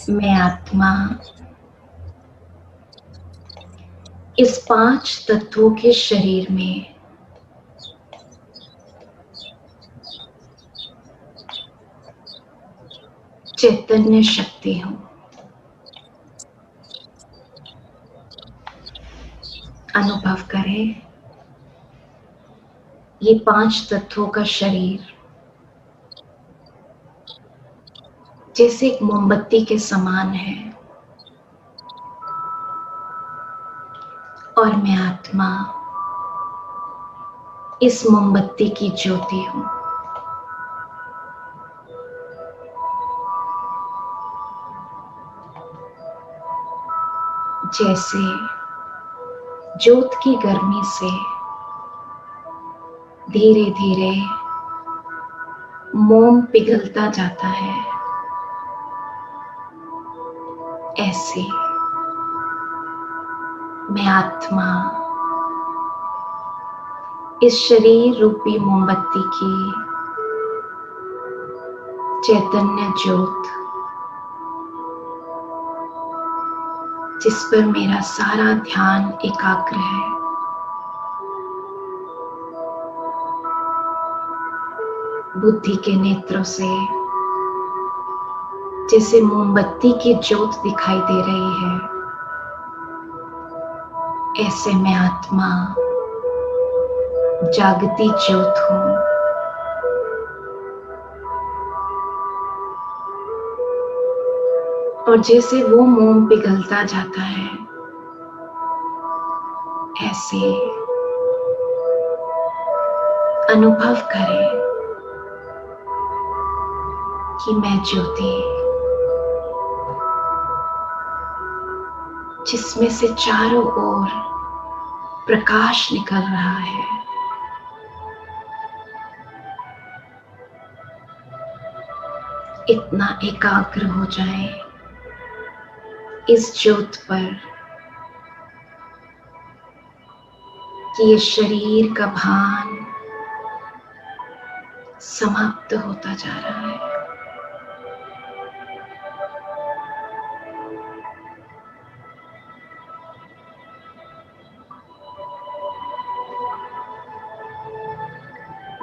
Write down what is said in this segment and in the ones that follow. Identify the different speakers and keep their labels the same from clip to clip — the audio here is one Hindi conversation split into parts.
Speaker 1: मैं आत्मा इस 5 तत्वों के शरीर में चैतन्य शक्ति हूँ। अनुभव करें, ये 5 तत्वों का शरीर जैसे एक मोमबत्ती के समान है और मैं आत्मा इस मोमबत्ती की ज्योति हूँ। जैसे ज्योत की गर्मी से धीरे धीरे मोम पिघलता जाता है, ऐसे मैं आत्मा इस शरीर रूपी मोमबत्ती की चैतन्य ज्योत, जिस पर मेरा सारा ध्यान एकाग्र है, बुद्धि के नेत्रों से जैसे मोमबत्ती की ज्योत दिखाई दे रही है, ऐसे मैं आत्मा जागती ज्योत हूँ। और जैसे वो मोम पिघलता जाता है, ऐसे अनुभव करें कि मैं ज्योति, जिसमें से चारों ओर प्रकाश निकल रहा है, इतना एकाग्र हो जाए इस ज्योत पर कि ये शरीर का भान समाप्त होता जा रहा है।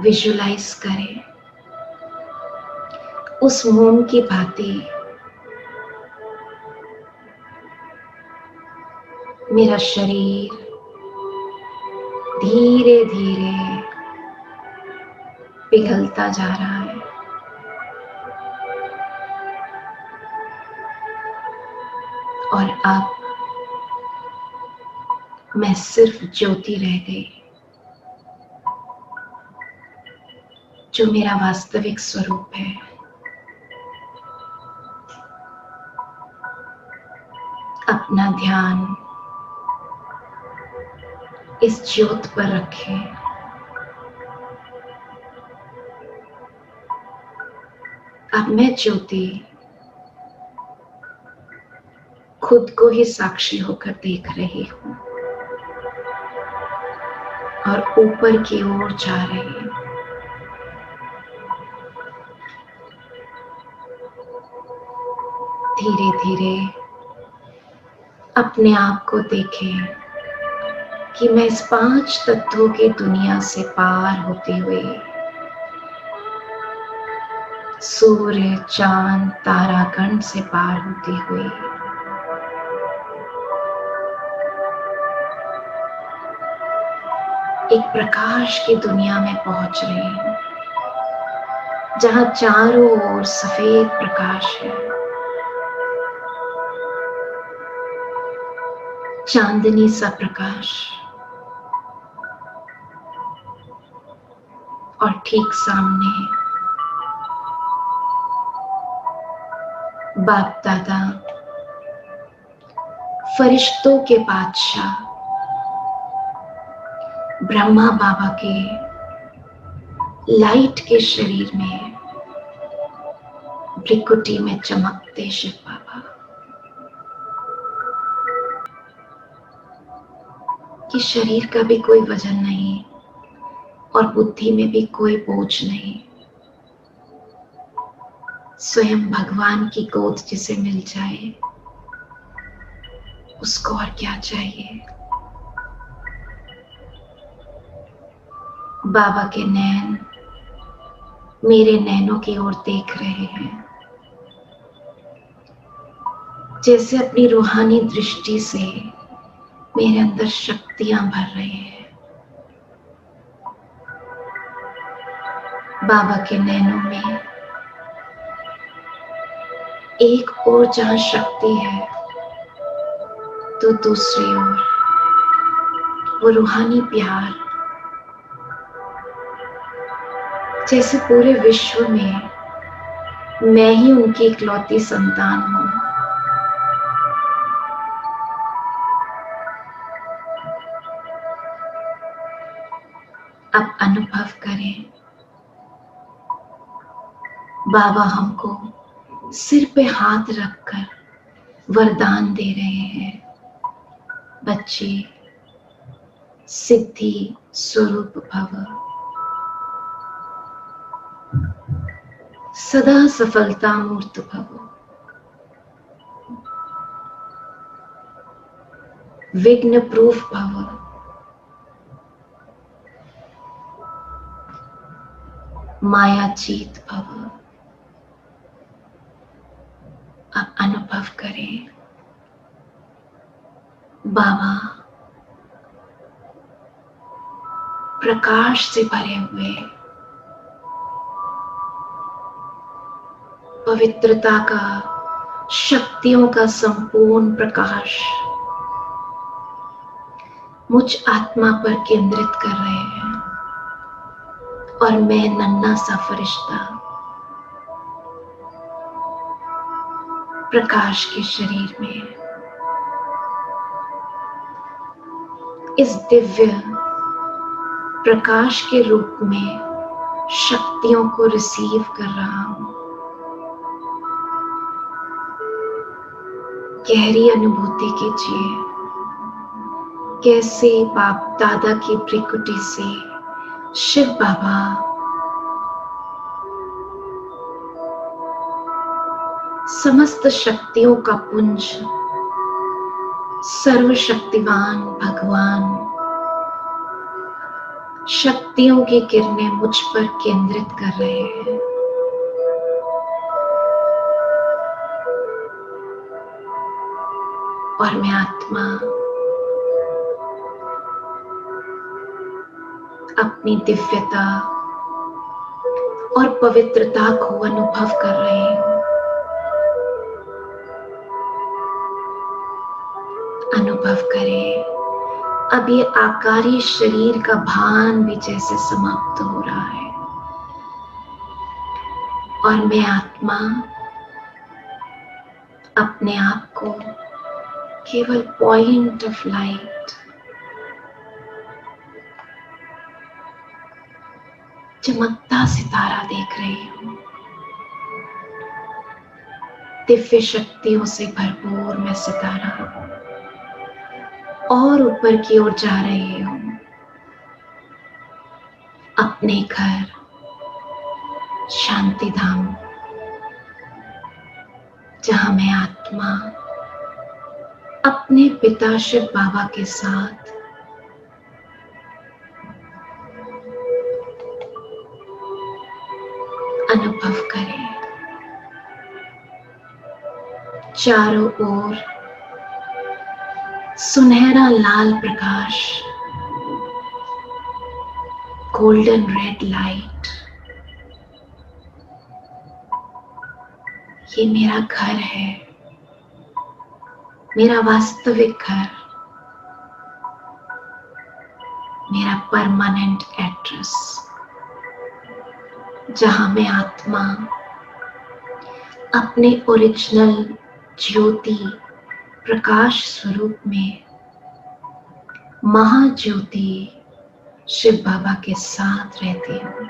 Speaker 1: विजुलाइज करें उस मोम की भांति मेरा शरीर धीरे धीरे पिघलता जा रहा है और अब मैं सिर्फ ज्योति रह गई, जो मेरा वास्तविक स्वरूप है। अपना ध्यान इस ज्योत पर रखें। अब मैं ज्योति खुद को ही साक्षी होकर देख रही हूँ और ऊपर की ओर जा रही हूँ। धीरे धीरे अपने आप को देखें कि मैं इस 5 तत्वों की दुनिया से पार होते हुए सूर्य, चांद, तारागण से पार होती हुई एक प्रकाश की दुनिया में पहुंच रही हूँ, जहां चारों ओर सफेद प्रकाश है, चांदनी सा प्रकाश। और ठीक सामने बाप दादा, फरिश्तों के बादशाह ब्रह्मा बाबा के लाइट के शरीर में भ्रिकुटी में चमकते शिव बाबा कि शरीर का भी कोई वजन नहीं और बुद्धि में भी कोई बोझ नहीं। स्वयं भगवान की गोद जिसे मिल जाए उसको और क्या चाहिए। बाबा के नैन मेरे नैनों की ओर देख रहे हैं, जैसे अपनी रूहानी दृष्टि से मेरे अंदर शक्तियां भर रहे हैं। बाबा के नैनों में एक ओर जहां शक्ति है तो दूसरी ओर वो रूहानी प्यार, जैसे पूरे विश्व में मैं ही उनकी इकलौती संतान हूं। अब अनुभव करें, बाबा हमको सिर पे हाथ रखकर वरदान दे रहे हैं। बच्चे, सिद्धि स्वरूप भव, सदा सफलता मूर्त भव, विघ्न प्रूफ भव, माया जीत भव। अब अनुभव करें, बाबा प्रकाश से भरे हुए, पवित्रता का, शक्तियों का संपूर्ण प्रकाश मुझ आत्मा पर केंद्रित कर रहे हैं और मैं नन्हा सा फरिश्ता प्रकाश के शरीर में इस दिव्य प्रकाश के रूप में शक्तियों को रिसीव कर रहा हूं। गहरी अनुभूति कीजिए, कैसे बाप दादा की प्रकृति से शिव बाबा समस्त शक्तियों का पुंज, सर्वशक्तिवान भगवान शक्तियों की किरणें मुझ पर केंद्रित कर रहे हैं। और मैं आत्मा अपनी दिव्यता और पवित्रता को अनुभव कर रही हूं। अनुभव करें, अब ये आकारी शरीर का भान भी जैसे समाप्त हो रहा है और मैं आत्मा अपने आप को केवल पॉइंट ऑफ लाइट, चमकता सितारा देख रही हूं। दिव्य शक्तियों से भरपूर मैं सितारा और ऊपर की ओर जा रही हूं, अपने घर शांति धाम, जहां मैं आत्मा अपने पिता शिव बाबा के साथ अनुभव करें। चारों ओर सुनहरा लाल प्रकाश, गोल्डन रेड लाइट, ये मेरा घर है, मेरा वास्तविक घर, मेरा परमानेंट एड्रेस, जहां मैं आत्मा अपने ओरिजिनल ज्योति प्रकाश स्वरूप में महाज्योति शिव बाबा के साथ रहती हूँ।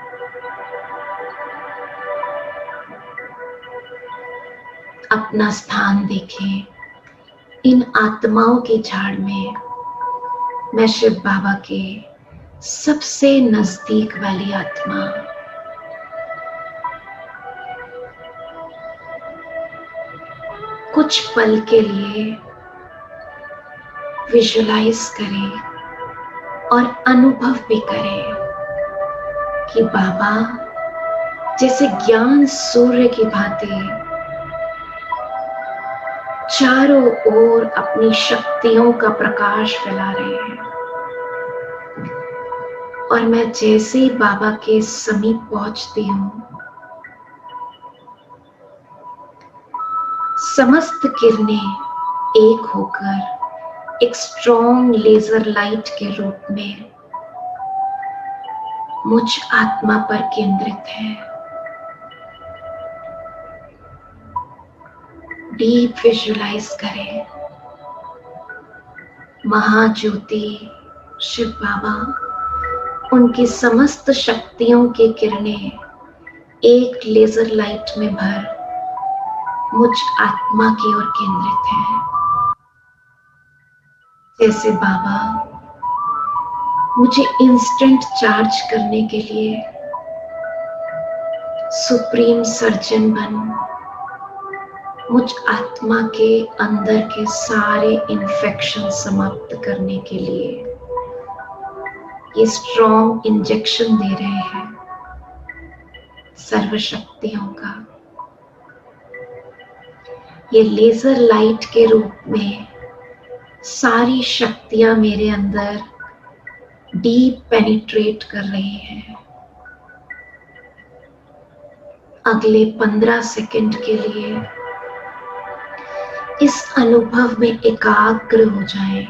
Speaker 1: अपना स्थान देखें, इन आत्माओं के झाड़ में मैं शिव बाबा के सबसे नजदीक वाली आत्मा, कुछ पल के लिए विजुलाइज करें और अनुभव भी करें कि बाबा जैसे ज्ञान सूर्य की भांति चारों ओर अपनी शक्तियों का प्रकाश फैला रहे हैं, और मैं जैसे ही बाबा के समीप पहुंचती हूँ, समस्त किरणें एक होकर एक स्ट्रॉन्ग लेजर लाइट के रूप में मुझ आत्मा पर केंद्रित है। डीप विजुलाइज करें, महाज्योति शिव बाबा उनकी समस्त शक्तियों की किरणें एक लेजर लाइट में भर मुझ आत्मा की ओर केंद्रित है। जैसे बाबा मुझे इंस्टेंट चार्ज करने के लिए सुप्रीम सर्जन बन मुझ आत्मा के अंदर के सारे इन्फेक्शन समाप्त करने के लिए ये स्ट्रॉन्ग इंजेक्शन दे रहे हैं सर्वशक्तियों का। ये लेजर लाइट के रूप में सारी शक्तियां मेरे अंदर डीप पेनिट्रेट कर रही हैं। अगले 15 सेकंड के लिए इस अनुभव में एकाग्र हो जाएं।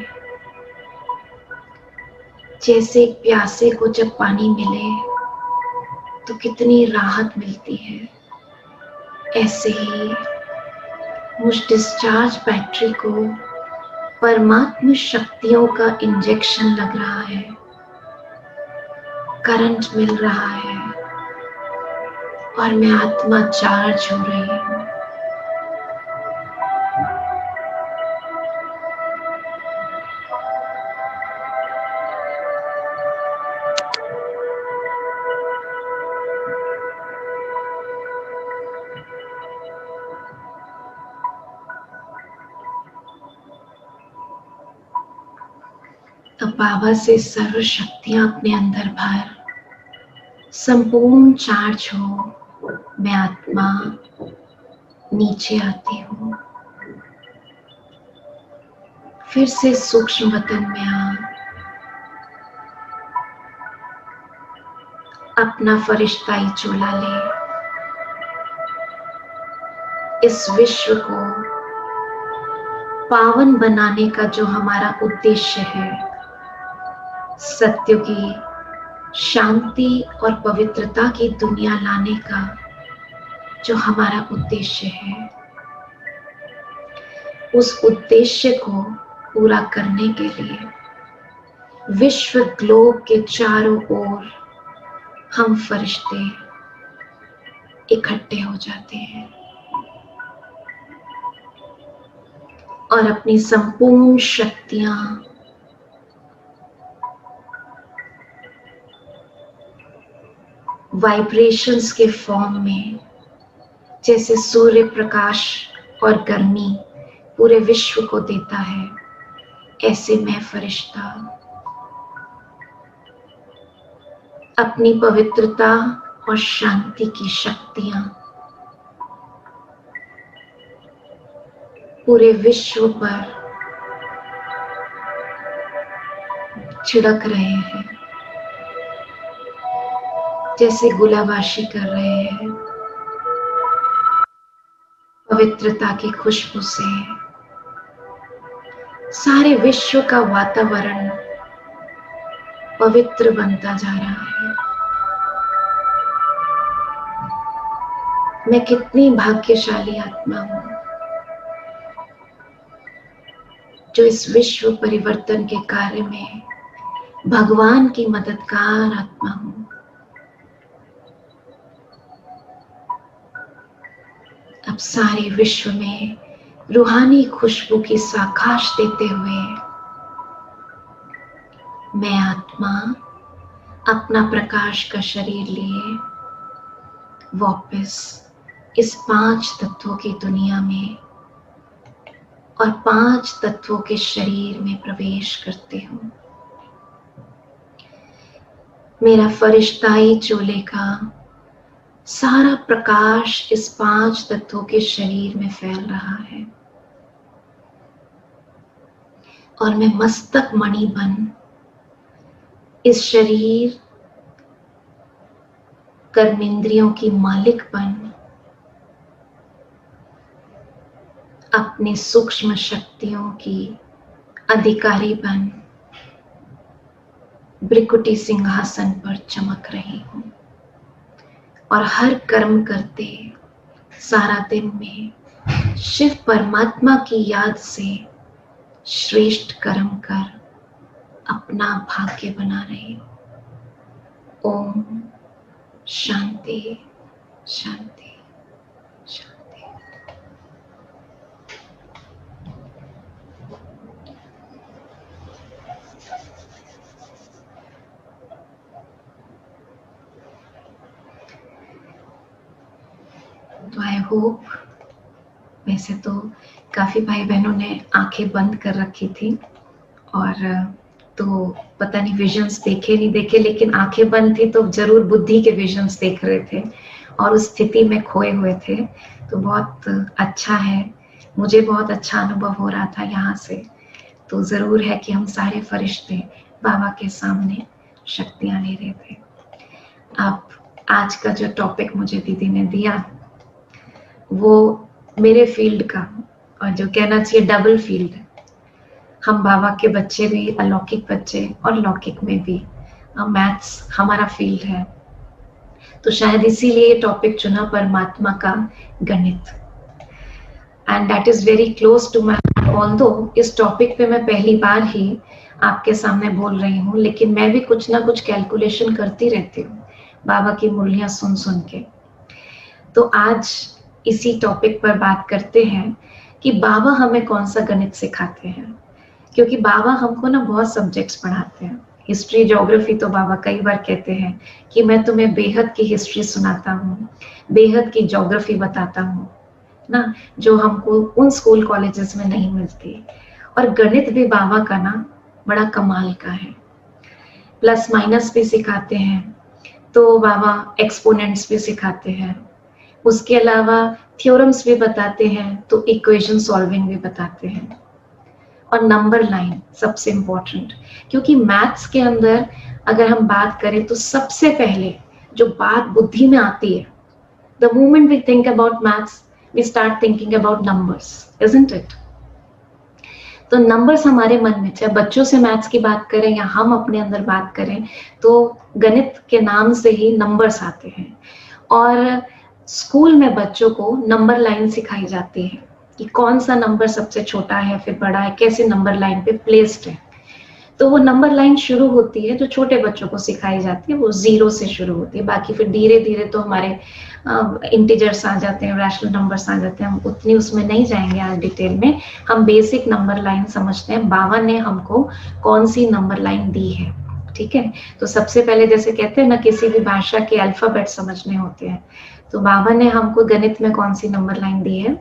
Speaker 1: जैसे एक प्यासे को जब पानी मिले तो कितनी राहत मिलती है, ऐसे ही मुझ डिस्चार्ज बैटरी को परमात्मा शक्तियों का इंजेक्शन लग रहा है, करंट मिल रहा है और मैं आत्मा चार्ज हो रही हूँ। तो बाबा से सर्व शक्तियां अपने अंदर भर संपूर्ण चार्ज हो, मैं आत्मा नीचे आती हूँ। फिर से सूक्ष्म वतन में आ अपना फरिश्ताई चोला ले। इस विश्व को पावन बनाने का जो हमारा उद्देश्य है, सत्य की शांति और पवित्रता की दुनिया लाने का जो हमारा उद्देश्य है, उस उद्देश्य को पूरा करने के लिए विश्व ग्लोब के चारों ओर हम फरिश्ते इकट्ठे हो जाते हैं और अपनी संपूर्ण शक्तियां वाइब्रेशंस के फॉर्म में, जैसे सूर्य प्रकाश और गर्मी पूरे विश्व को देता है, ऐसे मैं फरिश्ता अपनी पवित्रता और शांति की शक्तियां पूरे विश्व पर छिड़क रहे हैं, जैसे गुलाबाशी कर रहे हैं। पवित्रता की खुशबू से सारे विश्व का वातावरण पवित्र बनता जा रहा है। मैं कितनी भाग्यशाली आत्मा हूं जो इस विश्व परिवर्तन के कार्य में भगवान की मददगार आत्मा हूं। अब सारे विश्व में रूहानी खुशबू की साखाश देते हुए मैं आत्मा अपना प्रकाश का शरीर लिए वापस इस 5 तत्वों की दुनिया में और 5 तत्वों के शरीर में प्रवेश करती हूँ। मेरा फरिश्ताई चोले का सारा प्रकाश इस 5 तत्वों के शरीर में फैल रहा है और मैं मस्तक मणि बन इस शरीर, कर्मेंद्रियों की मालिक बन, अपने सूक्ष्म शक्तियों की अधिकारी बन भृकुटी सिंहासन पर चमक रही हूँ और हर कर्म करते सारा दिन में शिव परमात्मा की याद से श्रेष्ठ कर्म कर अपना भाग्य बना रही हूँ। ओम शांति शांति शांति। तो आई होप, वैसे तो काफी भाई बहनों ने आंखें बंद कर रखी थी और तो पता नहीं विजन्स देखे नहीं देखे, लेकिन आंखें बंद थी तो जरूर बुद्धि के विजन्स देख रहे थे और उस स्थिति में खोए हुए थे। तो बहुत अच्छा है, मुझे बहुत अच्छा अनुभव हो रहा था यहाँ से। तो जरूर है कि हम सारे फरिश्ते बाबा के सामने शक्तियां ले रहे थे। अब आज का जो टॉपिक मुझे दीदी ने दिया वो मेरे फील्ड का, और जो कहना चाहिए डबल फील्ड। हम बाबा के बच्चे भी, अलौकिक बच्चे और लौकिक में भी। मैथ्स हमारा फील्ड है, तो शायद इसीलिए टॉपिक चुना, परमात्मा का गणित। And that is very close to my, although इस टॉपिक पे मैं पहली बार ही आपके सामने बोल रही हूँ, लेकिन मैं भी कुछ ना कुछ कैलकुलेशन करती रहती हूँ बाबा की मुरलियां सुन सुन के। तो आज इसी टॉपिक पर बात करते हैं कि बाबा हमें कौन सा गणित सिखाते हैं, क्योंकि बाबा हमको ना बहुत सब्जेक्ट्स पढ़ाते हैं। हिस्ट्री, ज्योग्राफी तो बाबा कई बार कहते हैं कि मैं तुम्हें बेहद की हिस्ट्री सुनाता हूँ, बेहद की ज्योग्राफी बताता हूँ ना, जो हमको उन स्कूल कॉलेजेस में नहीं मिलती। और गणित भी बाबा का ना बड़ा कमाल का है, प्लस माइनस भी सिखाते हैं। तो बाबा एक्सपोनेंट्स भी सिखाते हैं, उसके अलावा थ्योरम्स भी बताते हैं, तो इक्वेशन सॉल्विंग भी बताते हैं, और नंबर लाइन सबसे इंपॉर्टेंट। क्योंकि मैथ्स के अंदर अगर हम बात करें तो सबसे पहले जो बात बुद्धि में आती है, the moment we think about maths we start thinking about numbers, isn't it? तो नंबर्स हमारे मन में, चाहे बच्चों से मैथ्स की बात करें या हम अपने अंदर बात करें, तो गणित के नाम से ही नंबर्स आते हैं। और स्कूल में बच्चों को नंबर लाइन सिखाई जाती है कि कौन सा नंबर सबसे छोटा है, फिर बड़ा है, कैसे नंबर लाइन पे प्लेस्ड है। तो वो नंबर लाइन शुरू होती है जो छोटे बच्चों को सिखाई जाती है, वो 0 से शुरू होती है। बाकी फिर धीरे धीरे तो हमारे इंटीजर्स आ जाते हैं, रैशनल नंबर्स आ जाते हैं। हम उतनी उसमें नहीं जाएंगे आज डिटेल में, हम बेसिक नंबर लाइन समझते हैं बाबा ने हमको कौन सी नंबर लाइन दी है। ठीक है, तो सबसे पहले जैसे कहते हैं ना, किसी भी भाषा के अल्फाबेट समझने होते हैं, तो बाबा ने हमको गणित में कौन सी नंबर लाइन दी है?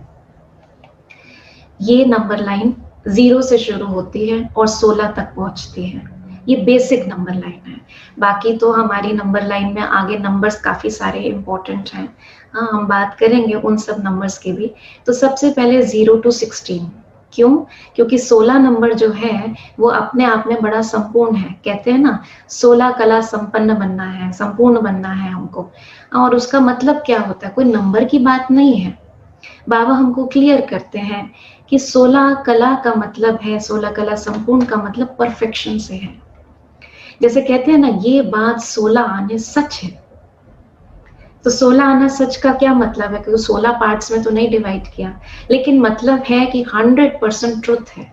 Speaker 1: ये नंबर लाइन 0 से शुरू होती है और 16 तक पहुंचती है। ये बेसिक नंबर लाइन है। बाकी तो हमारी नंबर लाइन में आगे नंबर्स काफी सारे इंपॉर्टेंट हैं, हाँ हम बात करेंगे उन सब नंबर्स की भी। तो सबसे पहले 0 to 16। क्यों? क्योंकि 16 नंबर जो है वो अपने आप में बड़ा संपूर्ण है। कहते हैं ना, 16 कला संपन्न बनना है, संपूर्ण बनना है हमको। और उसका मतलब क्या होता है? कोई नंबर की बात नहीं है। बाबा हमको क्लियर करते हैं कि 16 कला का मतलब है, 16 कला संपूर्ण का मतलब परफेक्शन से है। जैसे कहते हैं ना, ये बात 16 आने सच है। तो 16 आना सच का क्या मतलब है? क्योंकि 16 पार्ट्स में तो नहीं डिवाइड किया, लेकिन मतलब है कि 100% ट्रुथ है।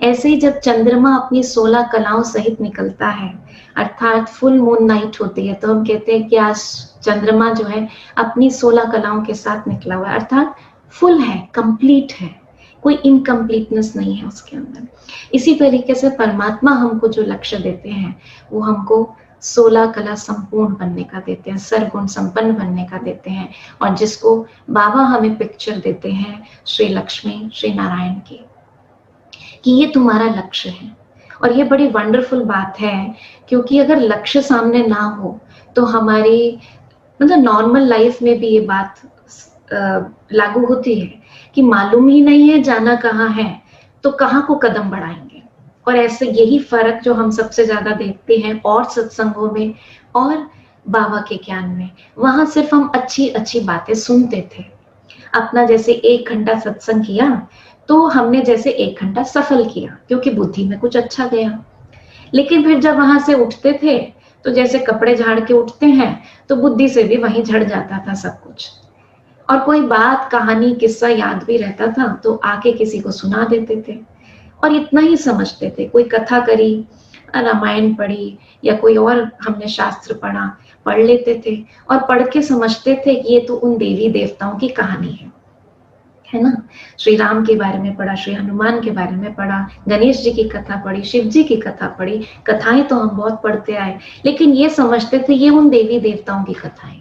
Speaker 1: ऐसे ही जब चंद्रमा अपनी 16 कलाओं सहित निकलता है, अर्थात फुल मून नाइट होती है, तो हम कहते हैं कि आज चंद्रमा जो है अपनी 16 कलाओं के साथ निकला हुआ है, अर्थात फुल है, कंप्लीट है, कोई इनकम्प्लीटनेस नहीं है उसके अंदर। इसी तरीके से परमात्मा हमको जो लक्ष्य देते हैं वो हमको 16 कला संपूर्ण बनने का देते हैं, सर्वगुण संपन्न बनने का देते हैं। और जिसको बाबा हमें पिक्चर देते हैं श्री लक्ष्मी, श्री नारायण की। कि ये तुम्हारा लक्ष्य है। और ये बड़ी वंडरफुल बात है, क्योंकि अगर लक्ष्य सामने ना हो तो हमारी मतलब नॉर्मल लाइफ में भी ये बात लागू होती है कि मालूम ही नहीं है जाना कहाँ है तो कहाँ को कदम बढ़ाएंगे। और ऐसे यही फर्क जो हम सबसे ज्यादा देखते हैं और सत्संगों में और बाबा के ज्ञान में, वहां सिर्फ हम अच्छी अच्छी बातें सुनते थे। अपना जैसे 1 घंटा सत्संग किया तो हमने जैसे 1 घंटा सफल किया क्योंकि बुद्धि में कुछ अच्छा गया। लेकिन फिर जब वहां से उठते थे तो जैसे कपड़े झाड़ के उठते हैं तो बुद्धि से भी वहीं झड़ जाता था सब कुछ। और कोई बात कहानी किस्सा याद भी रहता था तो आके किसी को सुना देते थे और इतना ही समझते थे। कोई कथा करी, रामायण पढ़ी या कोई और हमने शास्त्र पढ़ा, पढ़ लेते थे और पढ़ के समझते थे कि ये तो उन देवी देवताओं की कहानी है ना। श्री राम के बारे में पढ़ा, श्री हनुमान के बारे में पढ़ा, गणेश जी की कथा पढ़ी, शिव जी की कथा पढ़ी। कथाएं तो हम बहुत पढ़ते आए, लेकिन ये समझते थे ये उन देवी देवताओं की कथाएं।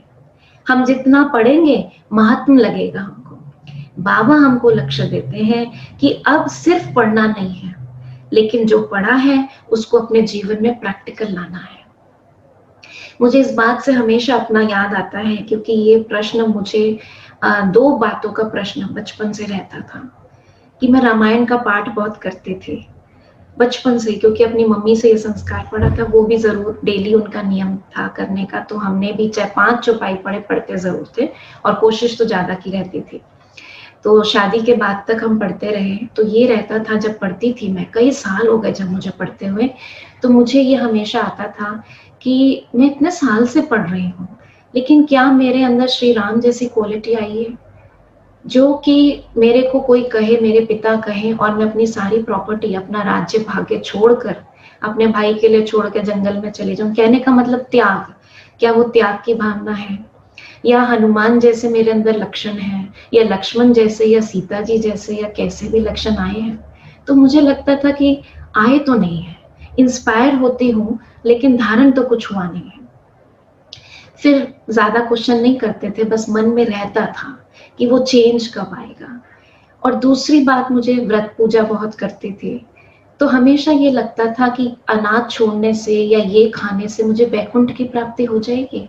Speaker 1: हम जितना पढ़ेंगे महात्म लगेगा हमको। बाबा हमको लक्ष्य देते हैं कि अब सिर्फ पढ़ना नहीं है, लेकिन जो पढ़ा है उसको अपने जीवन में प्रैक्टिकल लाना है। मुझे इस बात से हमेशा अपना याद आता है, क्योंकि ये प्रश्न मुझे 2 बातों का प्रश्न बचपन से रहता था कि मैं रामायण का पाठ बहुत करती थी बचपन से, क्योंकि अपनी मम्मी से ये संस्कार पड़ा था। वो भी जरूर डेली उनका नियम था करने का, तो हमने भी चाहे 5 चौपाई पढ़ते जरूर थे और कोशिश तो ज्यादा की रहती थी। तो शादी के बाद तक हम पढ़ते रहे। तो ये रहता था, जब पढ़ती थी मैं, कई साल हो गए जब मुझे पढ़ते हुए, तो मुझे ये हमेशा आता था कि मैं इतने साल से पढ़ रही हूँ, लेकिन क्या मेरे अंदर श्री राम जैसी क्वालिटी आई है जो कि मेरे को कोई कहे, मेरे पिता कहे और मैं अपनी सारी प्रॉपर्टी, अपना राज्य भाग्य छोड़कर अपने भाई के लिए छोड़ के जंगल में चले जाऊं। कहने का मतलब त्याग, क्या वो त्याग की भावना है? या हनुमान जैसे मेरे अंदर लक्षण है, या लक्ष्मण जैसे, या सीता जी जैसे, या कैसे भी लक्षण आए हैं? तो मुझे लगता था कि आए तो नहीं है, इंस्पायर होती हूँ लेकिन धारण तो कुछ हुआ नहीं है। फिर ज्यादा क्वेश्चन नहीं करते थे, बस मन में रहता था कि वो चेंज कब आएगा। और दूसरी बात, मुझे व्रत पूजा बहुत करती थी, तो हमेशा ये लगता था कि अनाज छोड़ने से या ये खाने से मुझे वैकुंठ की प्राप्ति हो जाएगी।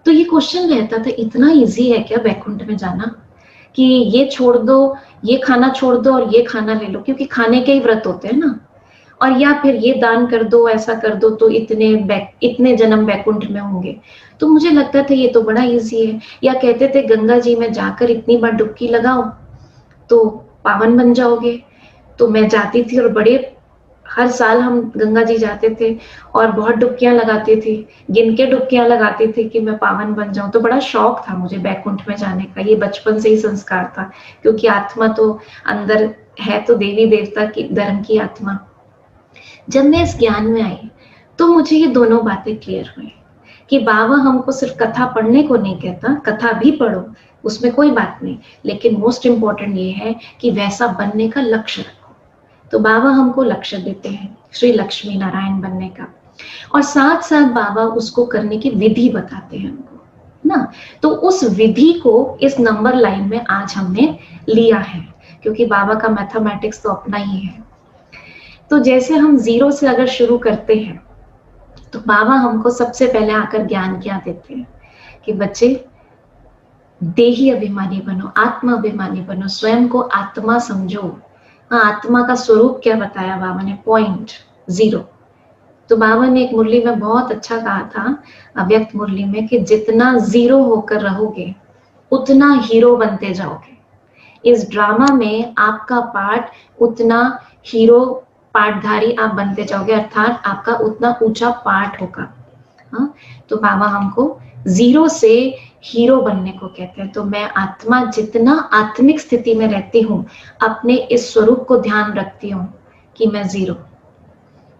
Speaker 1: तो ये क्वेश्चन रहता था, इतना इजी है क्या वैकुंठ में जाना कि ये छोड़ दो, ये खाना छोड़ दो और ये खाना ले लो, क्योंकि खाने के ही व्रत होते हैं ना। और या फिर ये दान कर दो, ऐसा कर दो तो इतने जन्म वैकुंठ में होंगे। तो मुझे लगता था ये तो बड़ा इजी है। या कहते थे गंगा जी में जाकर इतनी बार डुबकी लगाओ तो पावन बन जाओगे। तो मैं जाती थी और बड़े, हर साल हम गंगा जी जाते थे और बहुत डुबकियां लगाती थी, गिन के डुबकियां लगाती थी कि मैं पावन बन जाऊं। तो बड़ा शौक था मुझे वैकुंठ में जाने का, ये बचपन से ही संस्कार था, क्योंकि आत्मा तो अंदर है, तो देवी देवता की धर्म की आत्मा। जब मैं इस ज्ञान में आई तो मुझे ये दोनों बातें क्लियर हुई कि बाबा हमको सिर्फ कथा पढ़ने को नहीं कहता, कथा भी पढ़ो, उसमें कोई बात नहीं, लेकिन मोस्ट इंपॉर्टेंट ये है कि वैसा बनने का लक्ष्य रखो। तो बाबा हमको लक्ष्य देते हैं श्री लक्ष्मी नारायण बनने का, और साथ साथ बाबा उसको करने की विधि बताते हैं हमको ना। तो उस विधि को इस नंबर लाइन में आज हमने लिया है, क्योंकि बाबा का मैथमेटिक्स तो अपना ही है। तो जैसे हम 0 से अगर शुरू करते हैं तो बाबा हमको सबसे पहले आकर ज्ञान क्या देते हैं कि बच्चे देही अभिमानी बनो, आत्मा अभिमानी बनो, स्वयं को आत्मा समझो। आत्मा का स्वरूप क्या बताया बाबा ने? पॉइंट 0। तो बाबा ने एक मुरली में बहुत अच्छा कहा था, अव्यक्त मुरली में, कि जितना 0 होकर रहोगे उतना हीरो बनते जाओगे। इस ड्रामा में आपका पार्ट उतना हीरो पार्टधारी आप बनते जाओगे, अर्थात आपका उतना ऊंचा पार्ट होगा। हाँ, तो बाबा हमको 0 से हीरो बनने को कहते हैं। तो मैं आत्मा जितना आत्मिक स्थिति में रहती हूँ, अपने इस स्वरूप को ध्यान रखती हूँ कि मैं 0।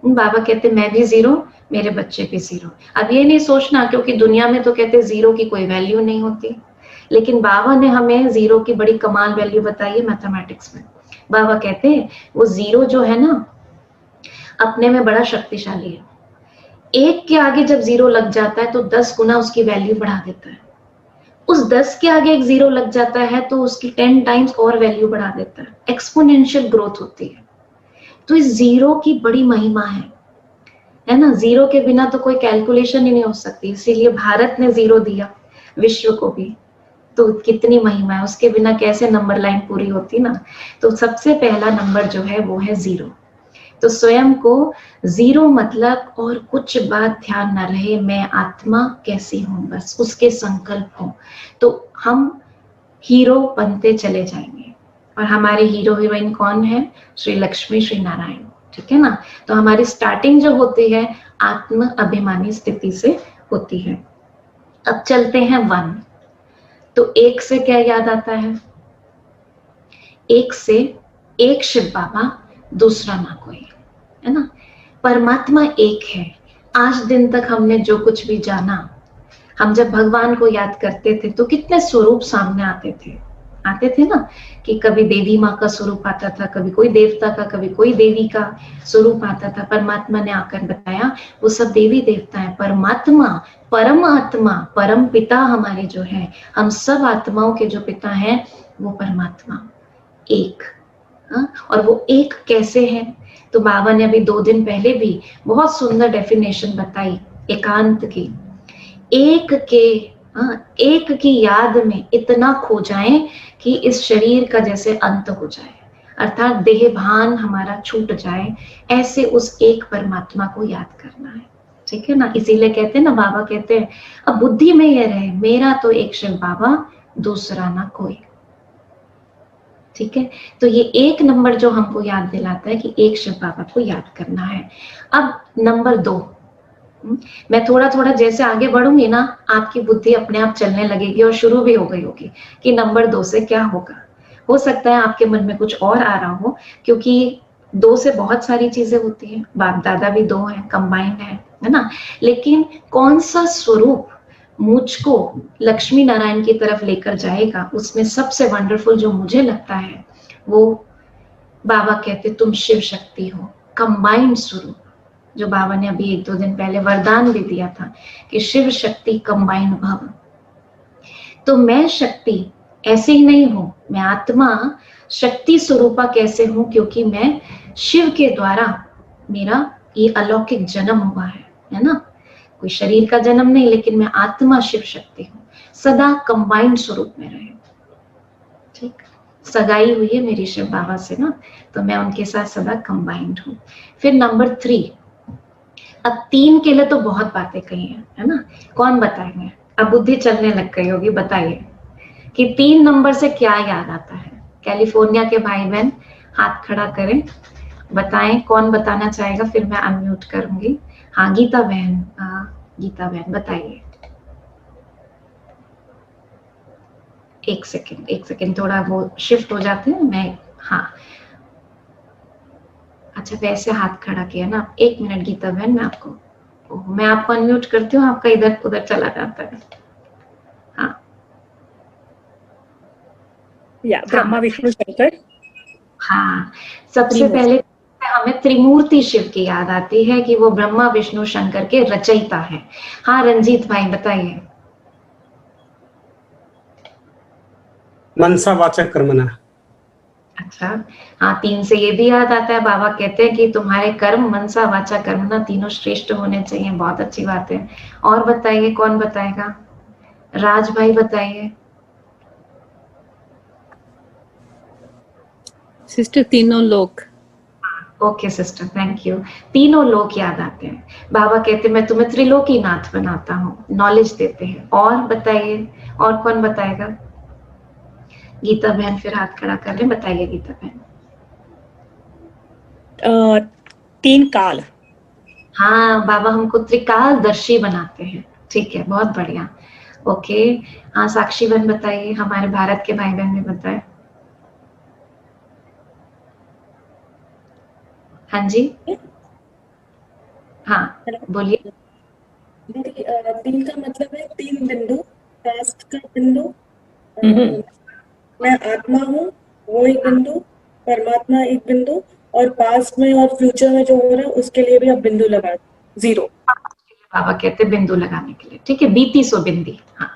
Speaker 1: बाबा कहते मैं भी 0, मेरे बच्चे भी 0। अब ये नहीं सोचना, क्योंकि दुनिया में तो कहते 0 की कोई वैल्यू नहीं होती, लेकिन बाबा ने हमें 0 की बड़ी कमाल वैल्यू बताई है मैथमेटिक्स में। बाबा कहते हैं वो 0 जो है ना, अपने में बड़ा शक्तिशाली है। 1 के आगे जब 0 लग जाता है तो 10 गुना उसकी वैल्यू बढ़ा देता है। उस 10 के आगे एक 0 लग जाता है तो उसकी 10 टाइम्स और वैल्यू बढ़ा देता है। एक्सपोनेंशियल ग्रोथ होती है। तो इस जीरो की बड़ी महिमा है ना। जीरो के बिना तो कोई कैलकुलेशन ही नहीं हो सकती, इसीलिए भारत ने जीरो दिया विश्व को भी। तो कितनी महिमा है, उसके बिना कैसे नंबर लाइन पूरी होती ना। तो सबसे पहला नंबर जो है वो है जीरो। तो स्वयं को जीरो मतलब और कुछ बात ध्यान ना रहे, मैं आत्मा कैसी हूं, बस उसके संकल्प हो तो हम हीरो बनते चले जाएंगे। और हमारे हीरो हीरोइन कौन है? श्री लक्ष्मी श्री नारायण, ठीक है ना। तो हमारी स्टार्टिंग जो होती है आत्म अभिमानी स्थिति से होती है। अब चलते हैं वन। तो एक से क्या याद आता है? एक से एक शिव बाबा, दूसरा ना कोई, है ना। परमात्मा एक है। आज दिन तक हमने जो कुछ भी जाना, हम जब भगवान को याद करते थे तो कितने स्वरूप सामने आते थे ना, कि कभी देवी माँ का स्वरूप आता था, कभी कोई देवता का, कभी कोई देवी का स्वरूप आता था। परमात्मा ने आकर बताया वो सब देवी देवता है। परमात्मा, परम आत्मा, परम पिता हमारे जो है, हम सब आत्माओं के जो पिता हैं वो परमात्मा एक। और वो एक कैसे है? तो बाबा ने अभी 2 दिन पहले भी बहुत सुंदर डेफिनेशन बताई एकांत की। एक की याद में इतना खो जाएं कि इस शरीर का जैसे अंत हो जाए, अर्थात देह भान हमारा छूट जाए, ऐसे उस एक परमात्मा को याद करना है, ठीक है ना। इसीलिए कहते हैं ना, बाबा कहते हैं अब बुद्धि में ये रहे, मेरा तो एक शिव बाबा, दूसरा ना कोई, ठीक है। तो ये एक नंबर जो हमको याद दिलाता है कि एक शिव बाबा को याद करना है। अब नंबर 2, मैं थोड़ा थोड़ा जैसे आगे बढ़ूंगी ना, आपकी बुद्धि अपने आप चलने लगेगी और शुरू भी हो गई होगी कि नंबर 2 से क्या होगा। हो सकता है आपके मन में कुछ और आ रहा हो, क्योंकि 2 से बहुत सारी चीजें होती हैं, बाप दादा भी 2 हैं, कंबाइंड है ना। लेकिन कौन सा स्वरूप मुझको लक्ष्मी नारायण की तरफ लेकर जाएगा, उसमें सबसे वंडरफुल जो मुझे लगता है वो बाबा कहते तुम शिव शक्ति हो, कंबाइंड स्वरूप, जो बाबा ने अभी 1-2 दिन पहले वरदान भी दिया था कि शिव शक्ति कंबाइंड भव। तो मैं शक्ति ऐसे ही नहीं हूं, मैं आत्मा शक्ति स्वरूपा कैसे हूं? क्योंकि मैं शिव के द्वारा मेरा ये अलौकिक जन्म हुआ है ना। कोई शरीर का जन्म नहीं, लेकिन मैं आत्मा शिव शक्ति हूँ, सदा कंबाइंड स्वरूप में रहे, ठीक। सगाई हुई है मेरी शिव बाबा से ना, तो मैं उनके साथ सदा कंबाइंड हूँ। फिर नंबर 3, अब 3 के लिए तो बहुत बातें कही है ना। कौन बताएंगे? अब बुद्धि चलने लग गई होगी, बताइए कि 3 नंबर से क्या याद आता है। कैलिफोर्निया के भाई बहन हाथ खड़ा करें, बताएं कौन बताना चाहेगा, फिर मैं अनम्यूट करूंगी। हाँ गीता बहन, गीता बहन बताइए। एक सेकंड थोड़ा वो शिफ्ट हो जाते हैं मैं। हाँ अच्छा, वैसे हाथ खड़ा किया ना। 1 मिनट गीता बहन, मैं आपको अनम्यूट करती हूँ, आपका इधर उधर चला जाता है। हाँ
Speaker 2: ब्रह्मा विष्णु शंकर।
Speaker 1: हाँ, सबसे पहले हमें त्रिमूर्ति शिव की याद आती है कि वो ब्रह्मा विष्णु शंकर के रचयिता है। हाँ रंजीत भाई बताइए।
Speaker 3: मनसा वाचक कर्मणा।
Speaker 1: अच्छा हाँ, 3 से ये भी याद आता है, बाबा कहते हैं कि तुम्हारे कर्म मनसा वाचा कर्मणा तीनों श्रेष्ठ होने चाहिए। बहुत अच्छी बात है। और बताइए कौन बताएगा? राज भाई बताइए।
Speaker 2: सिस्टर तीनों लोक।
Speaker 1: Okay sister, thank you. तीनों लोक याद आते हैं। बाबा कहते हैं मैं तुम्हें त्रिलोकी नाथ बनाता हूँ, नॉलेज देते हैं। और बताइए, और कौन बताएगा? गीता बहन फिर हाथ खड़ा कर रहे, बताइए गीता बहन।
Speaker 2: 3 काल।
Speaker 1: हाँ बाबा हमको त्रिकालदर्शी बनाते हैं, ठीक है, बहुत बढ़िया। ओके हाँ साक्षी बहन बताइए, हमारे भारत के भाई बहन भी बताए। हाँ जी हाँ बोलिए।
Speaker 4: 3 का मतलब है 3 बिंदु, पास्ट का बिंदु, मैं आत्मा हूँ वो एक बिंदु, परमात्मा एक बिंदु, और पास्ट में और फ्यूचर में जो हो रहा है उसके लिए भी आप बिंदु लगा 0।
Speaker 1: बाबा कहते बिंदु लगाने के लिए, ठीक है, बीती सो बिंदी। हाँ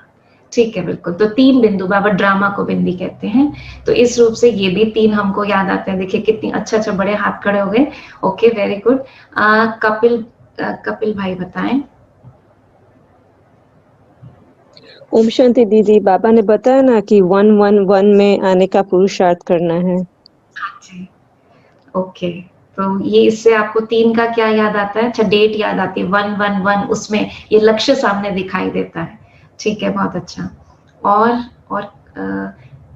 Speaker 1: ठीक है, बिल्कुल। तो 3 बिंदु, बाबा ड्रामा को बिंदी कहते हैं, तो इस रूप से ये भी 3 हमको याद आते हैं। देखिए कितनी अच्छा बड़े हाथ खड़े हो गए। Okay, very good. कपिल भाई बताएं।
Speaker 3: ओम शांति दीदी, बाबा ने बताया ना कि 111 में आने का पुरुषार्थ करना है।
Speaker 1: हाँ जी, ओके। तो ये इससे आपको 3 का क्या याद आता है? अच्छा, डेट याद आती है 111, उसमें ये लक्ष्य सामने दिखाई देता है। ठीक है, बहुत अच्छा। और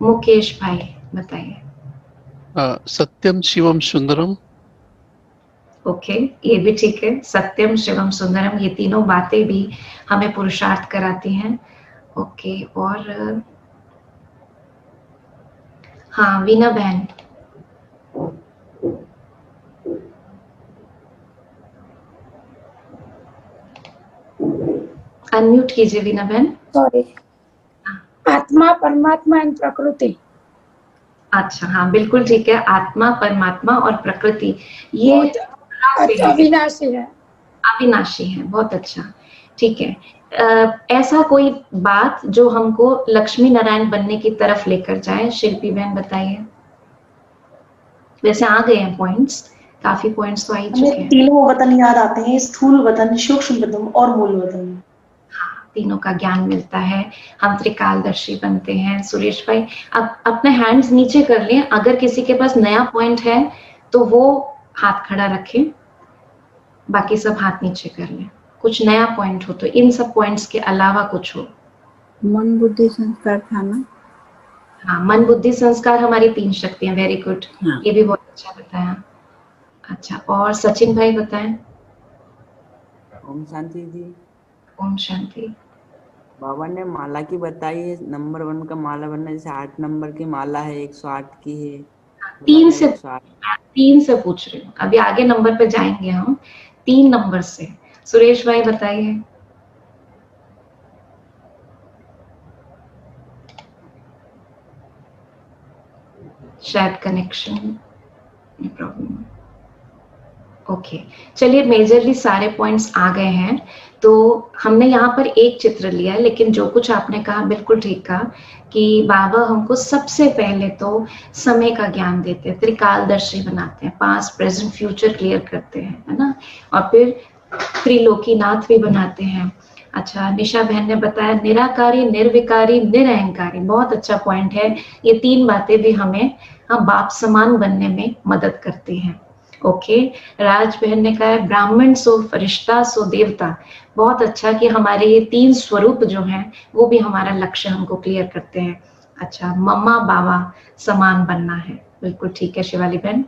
Speaker 1: मुकेश भाई बताइए।
Speaker 5: सत्यम शिवम सुंदरम।
Speaker 1: ओके, ये भी ठीक है। सत्यम शिवम सुंदरम, ये तीनों बातें भी हमें पुरुषार्थ कराती हैं। ओके, और हाँ, वीना बहन। अनम्यूट कीजिए वीना बहन।
Speaker 6: सॉरी, आत्मा, परमात्मा एंड प्रकृति।
Speaker 1: अच्छा, हाँ बिल्कुल ठीक है। आत्मा, परमात्मा और प्रकृति, ये
Speaker 6: अविनाशी है।
Speaker 1: अविनाशी है, बहुत अच्छा। ठीक है। ऐसा कोई बात जो हमको लक्ष्मी नारायण बनने की तरफ लेकर जाए, शिल्पी बहन बताइए। वैसे आ गए हैं पॉइंट्स, काफी पॉइंट्स तो आ ही चुके हैं।
Speaker 7: तीनों वतन याद आते हैं, स्थूल वतन, सूक्ष्म वतन और मूल वतन।
Speaker 1: हाँ, तीनों का ज्ञान मिलता है, हम त्रिकालदर्शी बनते हैं। सुरेश भाई, अब अपने हैंड्स नीचे कर लें, अगर किसी के पास नया पॉइंट है तो वो हाथ खड़ा रखें, बाकी सब हाथ नीचे कर लें। कुछ नया पॉइंट हो तो, इन सब पॉइंट्स के अलावा कुछ हो।
Speaker 6: मन बुद्धि संस्कार था ना?
Speaker 1: हाँ, मन बुद्धि संस्कार हमारी 3 शक्तियां। वेरी गुड,
Speaker 6: हाँ।
Speaker 1: ये भी बहुत अच्छा बताया। अच्छा, और सचिन भाई बताएं।
Speaker 8: ओम शांति जी।
Speaker 1: ओम शांति।
Speaker 8: बाबा ने माला की बताई है, नंबर 1 का माला बनना, जैसे 8 नंबर की माला है, 108 की है।
Speaker 1: 3 से पूछ रही हूँ, अभी आगे नंबर पे जाएंगे हम। 3 नंबर से सुरेश भाई बताइए। शायद कनेक्शन प्रॉब्लम। ओके, चलिए, मेजरली सारे पॉइंट्स आ गए हैं। तो हमने यहाँ पर एक चित्र लिया है, लेकिन जो कुछ आपने कहा बिल्कुल ठीक कहा कि बाबा हमको सबसे पहले तो समय का ज्ञान देते हैं, त्रिकालदर्शी बनाते हैं, पास्ट प्रेजेंट फ्यूचर क्लियर करते हैं, है ना, और फिर त्रिलोकीनाथ भी बनाते हैं। अच्छा, निशा बहन ने बताया निराकारी, निर्विकारी, निरअहंकारी, बहुत अच्छा पॉइंट है। ये 3 बातें भी हमें बाप समान बनने में मदद करती हैं। ओके, राज बहन ने कहा ब्राह्मण सो फरिश्ता सो देवता, बहुत अच्छा कि हमारे ये 3 स्वरूप जो हैं वो भी हमारा लक्ष्य हमको क्लियर करते हैं। अच्छा, मम्मा बाबा समान बनना है, बिल्कुल ठीक है शिवाली बहन।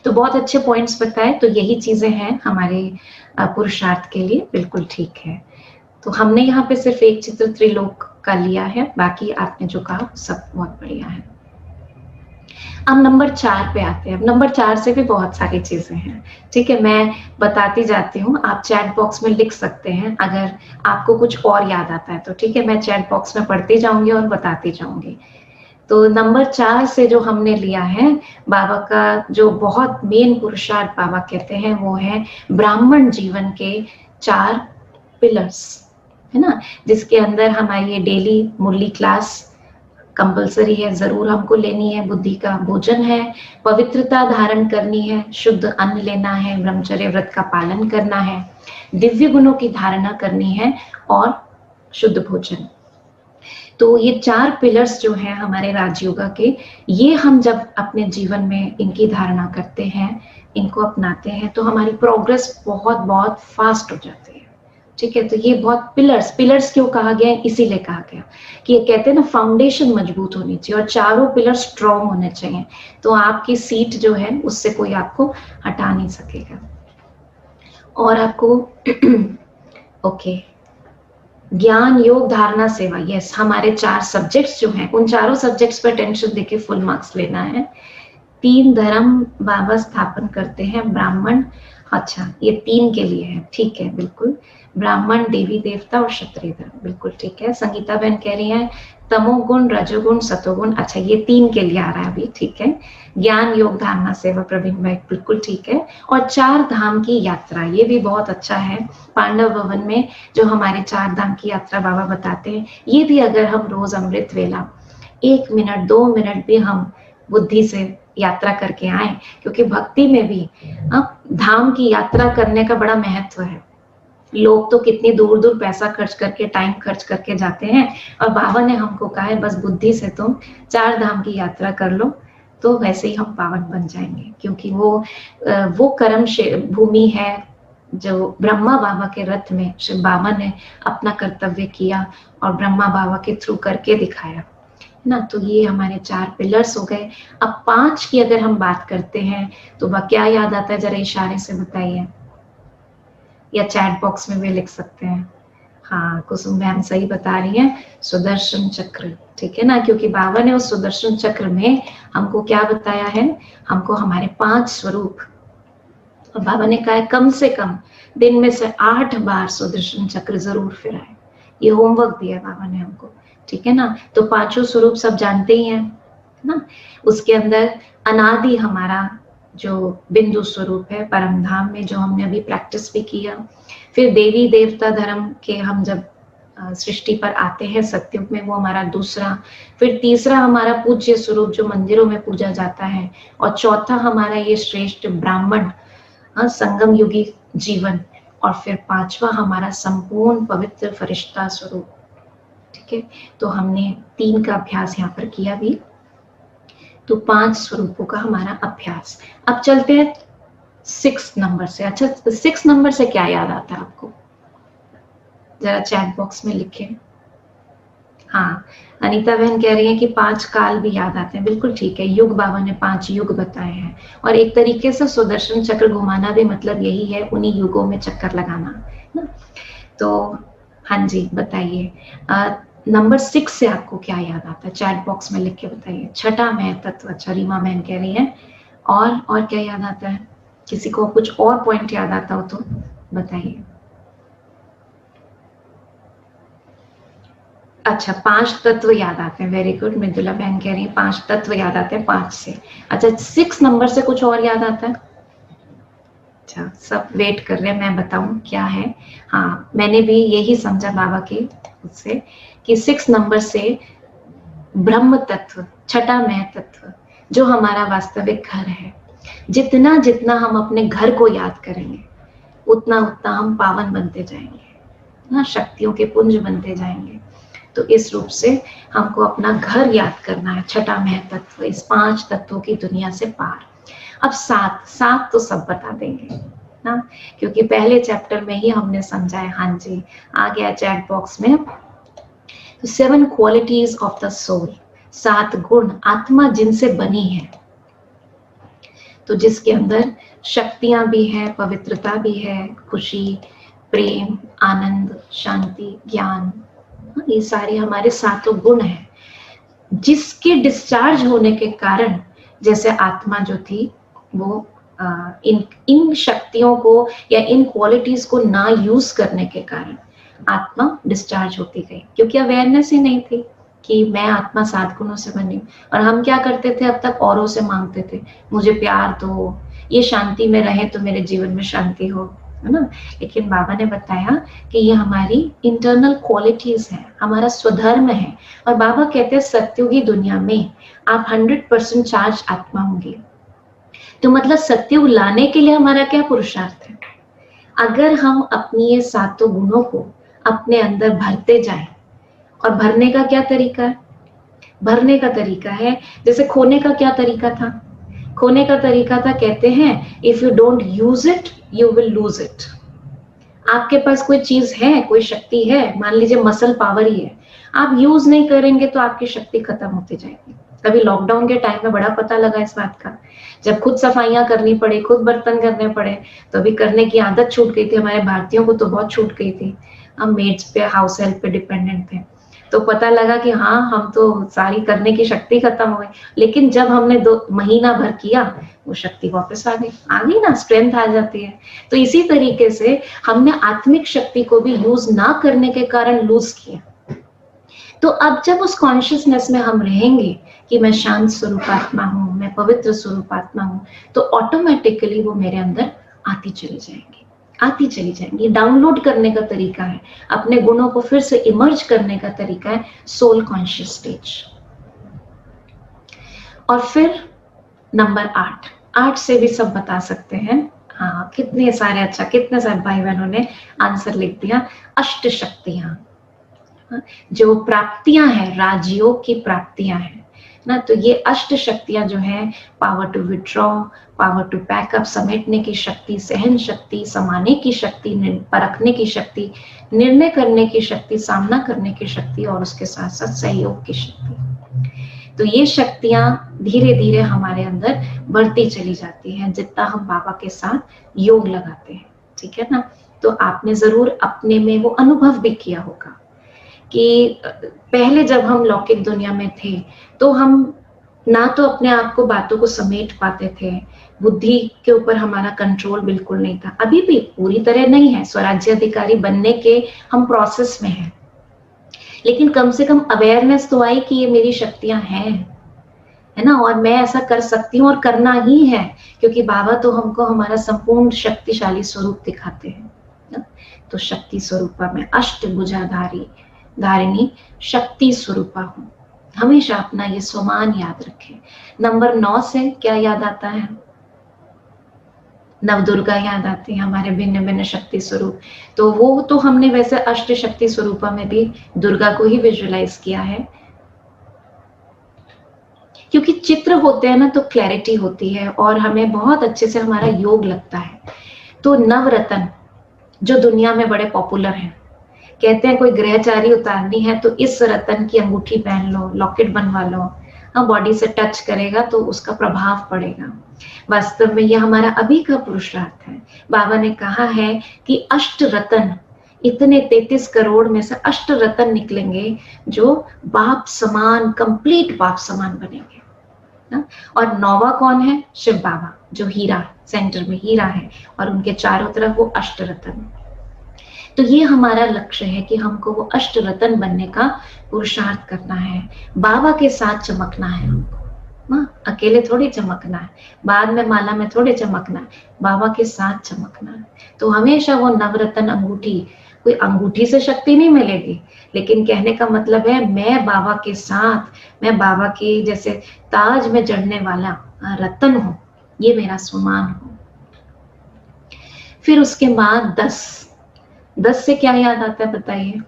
Speaker 1: तो बहुत अच्छे पॉइंट्स बताए, तो यही चीजें हैं हमारे पुरुषार्थ के लिए, बिल्कुल ठीक है। तो हमने यहाँ पे सिर्फ एक चित्र त्रिलोक का लिया है, बाकी आपने जो कहा सब बहुत बढ़िया है। अब नंबर 4 पे आते हैं। अब नंबर 4 से भी बहुत सारी चीजें हैं, ठीक है, मैं बताती जाती हूँ, आप चैट बॉक्स में लिख सकते हैं अगर आपको कुछ और याद आता है तो, ठीक है, मैं चैट बॉक्स में पढ़ती जाऊंगी और बताती जाऊंगी। तो नंबर 4 से जो हमने लिया है, बाबा का जो बहुत मेन पुरुषार्थ बाबा कहते हैं वो है ब्राह्मण जीवन के 4 पिलर्स, है ना, जिसके अंदर हमारी ये डेली मुरली क्लास कंपलसरी है, जरूर हमको लेनी है, बुद्धि का भोजन है, पवित्रता धारण करनी है, शुद्ध अन्न लेना है, ब्रह्मचर्य व्रत का पालन करना है, दिव्य गुणों की धारणा करनी है और शुद्ध भोजन। तो ये 4 पिलर्स जो हैं हमारे राजयोगा के, ये हम जब अपने जीवन में इनकी धारणा करते हैं, इनको अपनाते हैं, तो हमारी प्रोग्रेस बहुत बहुत फास्ट हो जाती है, ठीक है। तो ये बहुत पिलर्स क्यों कहा गया है, इसीलिए कहा गया कि ये कहते हैं ना, फाउंडेशन मजबूत होनी चाहिए और चारों पिलर स्ट्रॉन्ग होने चाहिए, तो आपकी सीट जो है उससे कोई आपको हटा नहीं सकेगा। और आपको ओके, ज्ञान, योग, धारणा, सेवा, यस, हमारे 4 सब्जेक्ट्स जो हैं, उन चारों सब्जेक्ट्स पर टेंशन देके फुल मार्क्स लेना है। 3 धर्म बाबा स्थापन करते हैं, ब्राह्मण, अच्छा, ये 3 के लिए है, ठीक है, बिल्कुल। ब्राह्मण, देवी देवता और क्षत्रिय धर्म, बिल्कुल ठीक है। संगीता बहन कह रही है तमोगुण, रजोगुण, सतोगुण, अच्छा ये 3 के लिए आ रहा है अभी, ठीक है। ज्ञान, योग, धारणा, सेवा, प्रवीण भाई, बिल्कुल ठीक है। और 4 धाम की यात्रा, ये भी बहुत अच्छा है। पांडव भवन में जो हमारे 4 धाम की यात्रा बाबा बताते हैं, ये भी अगर हम रोज अमृत वेला 1 मिनट 2 मिनट भी हम बुद्धि से यात्रा करके आए, क्योंकि भक्ति में भी धाम की यात्रा करने का बड़ा महत्व है। लोग तो कितनी दूर दूर पैसा खर्च करके, टाइम खर्च करके जाते हैं, और बाबा ने हमको कहा है बस बुद्धि से तुम 4 धाम की यात्रा कर लो, तो वैसे ही हम पावन बन जाएंगे। क्योंकि वो कर्म भूमि है जो ब्रह्मा बाबा के रथ में शिव बाबा ने अपना कर्तव्य किया और ब्रह्मा बाबा के थ्रू करके दिखाया ना। तो ये हमारे 4 पिलर्स हो गए। अब 5 की अगर हम बात करते हैं तो वह क्या याद आता है, जरा इशारे से बताइए, या चैट बॉक्स में भी लिख सकते हैं। हाँ, कुसुम बहन सही बता रही है, सुदर्शन चक्र, ठीक है ना। क्योंकि बाबा ने उस सुदर्शन चक्र में हमको क्या बताया है, हमको हमारे 5 स्वरूप, और बाबा ने कहा है कम से कम दिन में से 8 बार सुदर्शन चक्र जरूर फिराए। ये होमवर्क दिया बाबा ने हमको, ठीक है ना। तो 5 स्वरूप सब जानते ही हैं ना। उसके अंदर अनादि हमारा जो बिंदु स्वरूप है परम धाम में, जो हमने अभी प्रैक्टिस भी किया। फिर देवी देवता धर्म के हम जब सृष्टि पर आते हैं सत्युग में, वो हमारा दूसरा। फिर तीसरा हमारा पूज्य स्वरूप जो मंदिरों में पूजा जाता है, और चौथा हमारा ये श्रेष्ठ ब्राह्मण संगम युगी जीवन, और फिर 5वां हमारा संपूर्ण पवित्र फरिश्ता स्वरूप, ठीक है। तो हमने 3 का अभ्यास यहाँ पर किया भी, तो 5 स्वरूपों का हमारा अभ्यास। अब चलते हैं 6 नंबर से। अच्छा, 6 नंबर से क्या याद आता है आपको, जरा चैट बॉक्स में लिखें। हाँ, अनीता बहन कह रही है कि 5 काल भी याद आते हैं, बिल्कुल ठीक है। युग, बाबा ने 5 युग बताए हैं, और एक तरीके से सुदर्शन चक्र घुमाना भी मतलब यही है, उन्हीं युगों में चक्कर लगाना ना। तो हाँ जी, बताइए नंबर 6 से आपको क्या याद आता है, चैट बॉक्स में लिख के बताइए। छठा मह तत्व, अच्छा रीमा बहन कह रही है। और क्या याद आता है, किसी को कुछ और पॉइंट याद आता हो तो बताइए। अच्छा, 5 तत्व याद आते हैं, वेरी गुड। मृदुला बहन कह रही है 5 तत्व याद आते हैं 5 से। अच्छा, 6 नंबर से कुछ और याद आता है? अच्छा, सब वेट कर रहे हैं मैं बताऊं क्या है। हाँ, मैंने भी यही समझा बाबा के उससे कि 6 नंबर से ब्रह्म तत्व, छठा मह तत्व, जो हमारा वास्तविक घर है, जितना जितना हम अपने घर को याद करेंगे उतना उतना हम पावन बनते जाएंगे, शक्तियों के पुंज बनते जाएंगे। तो इस रूप से हमको अपना घर याद करना है, छठा मह तत्व, इस 5 तत्वों की दुनिया से पार। अब 7 तो सब बता देंगे ना, क्योंकि पहले चैप्टर में ही हमने समझा है। हाँ जी, आ गया चैट बॉक्स में। तो 7 क्वालिटीज ऑफ द सोल, 7 गुण आत्मा जिनसे बनी है, तो जिसके अंदर शक्तियां भी है, पवित्रता भी है, खुशी, प्रेम, आनंद, शांति, ज्ञान, ये सारे हमारे 7 गुण हैं, जिसके डिस्चार्ज होने के कारण, जैसे आत्मा जो थी वो इन शक्तियों को या इन क्वालिटीज को ना यूज करने के कारण आत्मा डिस्चार्ज होती गई, क्योंकि अवेयरनेस ही नहीं थी कि मैं आत्मा 7 गुणों से बनी हूँ। और हम क्या करते थे, अब तक औरों से मांगते थे, मुझे प्यार दो, ये शांति में रहे तो मेरे जीवन में शांति हो, है ना। लेकिन बाबा ने बताया कि ये हमारी इंटरनल क्वालिटीज है, हमारा स्वधर्म है। और बाबा कहते हैं सत्युगी दुनिया में आप 100% चार्ज आत्मा होंगी। तो मतलब सत्युग लाने के लिए हमारा क्या पुरुषार्थ है, अगर हम अपनी ये 7 गुणों को अपने अंदर भरते जाएं। और भरने का क्या तरीका है, भरने का तरीका है, जैसे खोने का क्या तरीका था, खोने का तरीका था, कहते हैं if you don't use it you will lose it. आपके पास कोई चीज है, कोई शक्ति है, मान लीजिए मसल पावर ही है, आप यूज नहीं करेंगे तो आपकी शक्ति खत्म होती जाएगी। कभी लॉकडाउन के टाइम में बड़ा पता लगा इस बात का, जब खुद सफाइयां करनी पड़ी, खुद बर्तन करने पड़े, तो अभी करने की आदत छूट गई थी, हमारे भारतीयों को तो बहुत छूट गई थी, हम मेड्स पे, हाउस हेल्प पे डिपेंडेंट थे। तो पता लगा कि हाँ, हम तो सारी करने की शक्ति खत्म हो गई, लेकिन जब हमने 2 महीना भर किया वो शक्ति वापस आ गई ना, स्ट्रेंथ आ जाती है। तो इसी तरीके से हमने आत्मिक शक्ति को भी यूज ना करने के कारण लूज किया। तो अब जब उस कॉन्शियसनेस में हम रहेंगे कि मैं शांत स्वरूपात्मा हूँ, मैं पवित्र स्वरूपात्मा हूँ, तो ऑटोमेटिकली वो मेरे अंदर आती चली जाएंगी। डाउनलोड करने का तरीका है, अपने गुणों को फिर से इमर्ज करने का तरीका है सोल कॉन्शियस स्टेज। और फिर नंबर 8 से भी सब बता सकते हैं। हाँ, कितने सारे भाई बहनों ने आंसर लिख दिया। अष्ट शक्तियां, जो प्राप्तियां हैं, राजयोग की प्राप्तियां हैं ना, तो ये अष्ट शक्तियां जो है, power to withdraw, power to pack up, समेटने की शक्ति, सहन शक्ति, समाने की शक्ति, परखने की शक्ति, निर्णय करने की शक्ति, सामना करने की शक्ति, और उसके साथ साथ सहयोग की शक्ति। तो ये शक्तियां धीरे धीरे हमारे अंदर बढ़ती चली जाती हैं जितना हम बाबा के साथ योग लगाते हैं, ठीक है ना। तो आपने जरूर अपने में वो अनुभव भी किया होगा कि पहले जब हम लौकिक दुनिया में थे तो हम ना तो अपने आप को बातों को समेट पाते थे, बुद्धि के ऊपर हमारा कंट्रोल बिल्कुल नहीं था, अभी भी पूरी तरह नहीं है, स्वराज्य अधिकारी बनने के हम प्रोसेस में हैं, लेकिन कम से कम अवेयरनेस तो आई कि ये मेरी शक्तियां हैं, है ना, और मैं ऐसा कर सकती हूँ और करना ही है, क्योंकि बाबा तो हमको हमारा संपूर्ण शक्तिशाली स्वरूप दिखाते हैं ना? तो शक्ति स्वरूपा में धारिणी शक्ति स्वरूपा हूँ। हमेशा अपना ये स्वमान याद रखें। नंबर 9 से क्या याद आता है? नवदुर्गा याद आती है, हमारे भिन्न भिन्न शक्ति स्वरूप। तो वो तो हमने वैसे अष्ट शक्ति स्वरूपा में भी दुर्गा को ही विजुअलाइज किया है, क्योंकि चित्र होते हैं ना तो क्लैरिटी होती है और हमें बहुत अच्छे से हमारा योग लगता है। तो नवरत्न जो दुनिया में बड़े पॉपुलर हैं, कहते हैं कोई ग्रहचारी उतारनी है तो इस रतन की अंगूठी पहन लो, लॉकेट बनवा लो, हाँ, बॉडी से टच करेगा तो उसका प्रभाव पड़ेगा। वास्तव में यह हमारा अभी का पुरुषार्थ है। बाबा ने कहा है कि अष्ट रतन, इतने 33 करोड़ में से अष्ट रतन निकलेंगे जो बाप समान, कंप्लीट बाप समान बनेंगे ना? और 9वां कौन है? शिव बाबा, जो हीरा, सेंटर में हीरा है और उनके चारों तरफ वो अष्ट रतन। तो ये हमारा लक्ष्य है कि हमको वो अष्ट रतन बनने का पुरुषार्थ करना है, बाबा के साथ चमकना है हमको, अकेले थोड़ी चमकना है, बाद में माला में थोड़े चमकना है, बाबा के साथ चमकना है। तो हमेशा वो नवरत्न अंगूठी, कोई अंगूठी से शक्ति नहीं मिलेगी, लेकिन कहने का मतलब है मैं बाबा के साथ, मैं बाबा की जैसे ताज में जड़ने वाला रतन हूँ, ये मेरा स्वमान हो। फिर उसके बाद 10 से क्या याद आता है बताइए?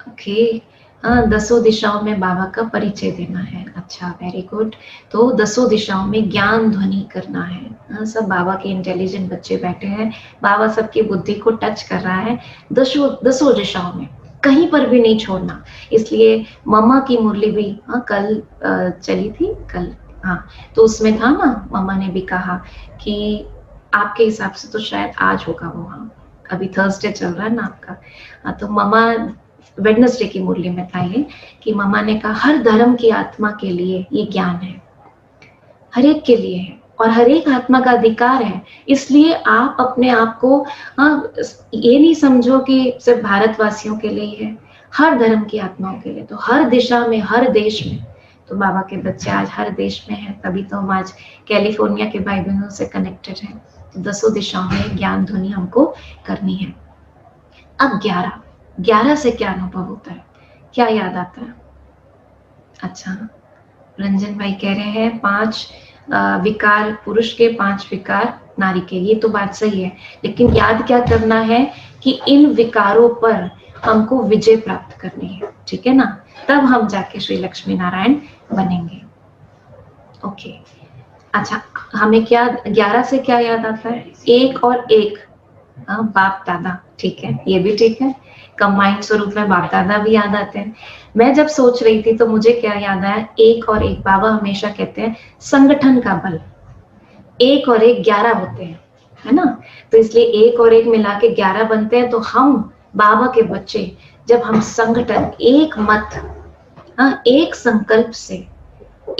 Speaker 1: ओके, हाँ, 10 दिशाओं में बाबा का परिचय देना है। अच्छा, वेरी गुड। तो 10 दिशाओं में ज्ञान ध्वनि करना है। हाँ, सब बाबा के इंटेलिजेंट बच्चे बैठे हैं, बाबा सबकी बुद्धि को टच कर रहा है। 10 दिशाओं में कहीं पर भी नहीं छोड़ना। इसलिए मम्मा की मुरली भी कल चली थी, कल, हाँ, तो उसमें था ना, मम्मा ने भी कहा कि आपके हिसाब से तो शायद आज होगा वो, हाँ, अभी थर्सडे चल रहा है ना आपका, हाँ, तो मम्मा वेडनेसडे की मुरली में था ये कि मम्मा ने कहा हर धर्म की आत्मा के लिए ये ज्ञान है, हर एक के लिए है और हर एक आत्मा का अधिकार है। इसलिए आप अपने आप को ये नहीं समझो कि सिर्फ भारतवासियों के लिए है, हर धर्म की आत्माओं के लिए। तो हर दिशा में, हर देश में, तो बाबा के बच्चे आज हर देश में हैं, तभी तो हम आज कैलिफोर्निया के भाई बहनों से कनेक्टेड हैं। तो 10 दिशाओं में ज्ञान ध्वनि हमको करनी है। अब 11 से क्या अनुभव होता है, क्या याद आता है? अच्छा, रंजन भाई कह रहे हैं 5 विकार पुरुष के, 5 विकार नारी के। ये तो बात सही है, लेकिन याद क्या करना है कि इन विकारों पर हमको विजय प्राप्त करनी है, ठीक है ना? तब हम जाके श्री लक्ष्मी नारायण बनेंगे। ओके, अच्छा, हमें क्या 11 से क्या याद आता है? 1 और 1, बाप दादा, ठीक है, ये भी ठीक है। कंबाइंड स्वरूप में बाप दादा भी याद आते हैं। मैं जब सोच रही थी तो मुझे क्या याद आया? 1 और 1, बाबा हमेशा कहते हैं संगठन का बल, 1 और 1 11 होते हैं, है ना? तो इसलिए 1 और 1 मिला के 11 बनते हैं। तो हम बाबा के बच्चे जब हम संगठन, एक मत, एक संकल्प से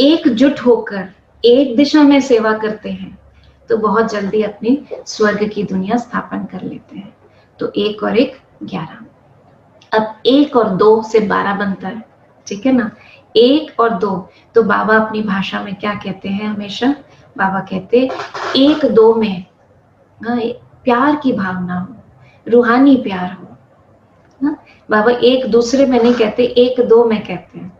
Speaker 1: एकजुट होकर एक दिशा में सेवा करते हैं तो बहुत जल्दी अपनी स्वर्ग की दुनिया स्थापन कर लेते हैं। तो 1 और 1 11। अब 1 और 2 से 12 बनता है, ठीक है ना। 1 और 2, तो बाबा अपनी भाषा में क्या कहते हैं हमेशा? बाबा कहते 1 2 में प्यार की भावना हो, रूहानी प्यार हो। बाबा एक दूसरे में नहीं कहते, 1 2 में कहते हैं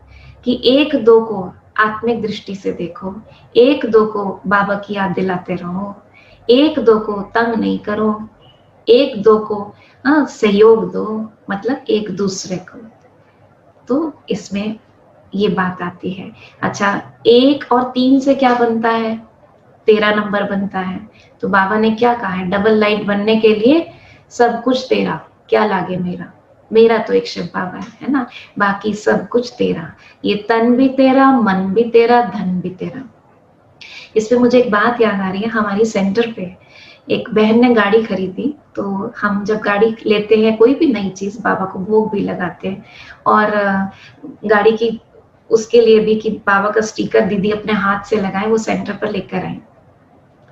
Speaker 1: कि 1 2 को आत्मिक दृष्टि से देखो, 1 2 को बाबा की याद दिलाते रहो, 1 2 को तंग नहीं करो, 1 2 को सहयोग दो, मतलब एक दूसरे को। तो इसमें ये बात आती है। अच्छा, 1 और 3 से क्या बनता है? 13 नंबर बनता है। तो बाबा ने क्या कहा है? डबल लाइट बनने के लिए सब कुछ तेरा, क्या लागे मेरा। मेरा तो एक शिव बाबा है ना, बाकी सब कुछ तेरा। ये तन भी तेरा, मन भी तेरा, धन भी तेरा। इस पे मुझे एक बात याद आ रही है। हमारी सेंटर पे एक बहन ने गाड़ी खरीदी, तो हम जब गाड़ी लेते हैं, कोई भी नई चीज, बाबा को भोग भी लगाते हैं, और गाड़ी की उसके लिए भी कि बाबा का स्टिकर दीदी अपने हाथ से लगाए, वो सेंटर पर लेकर आए।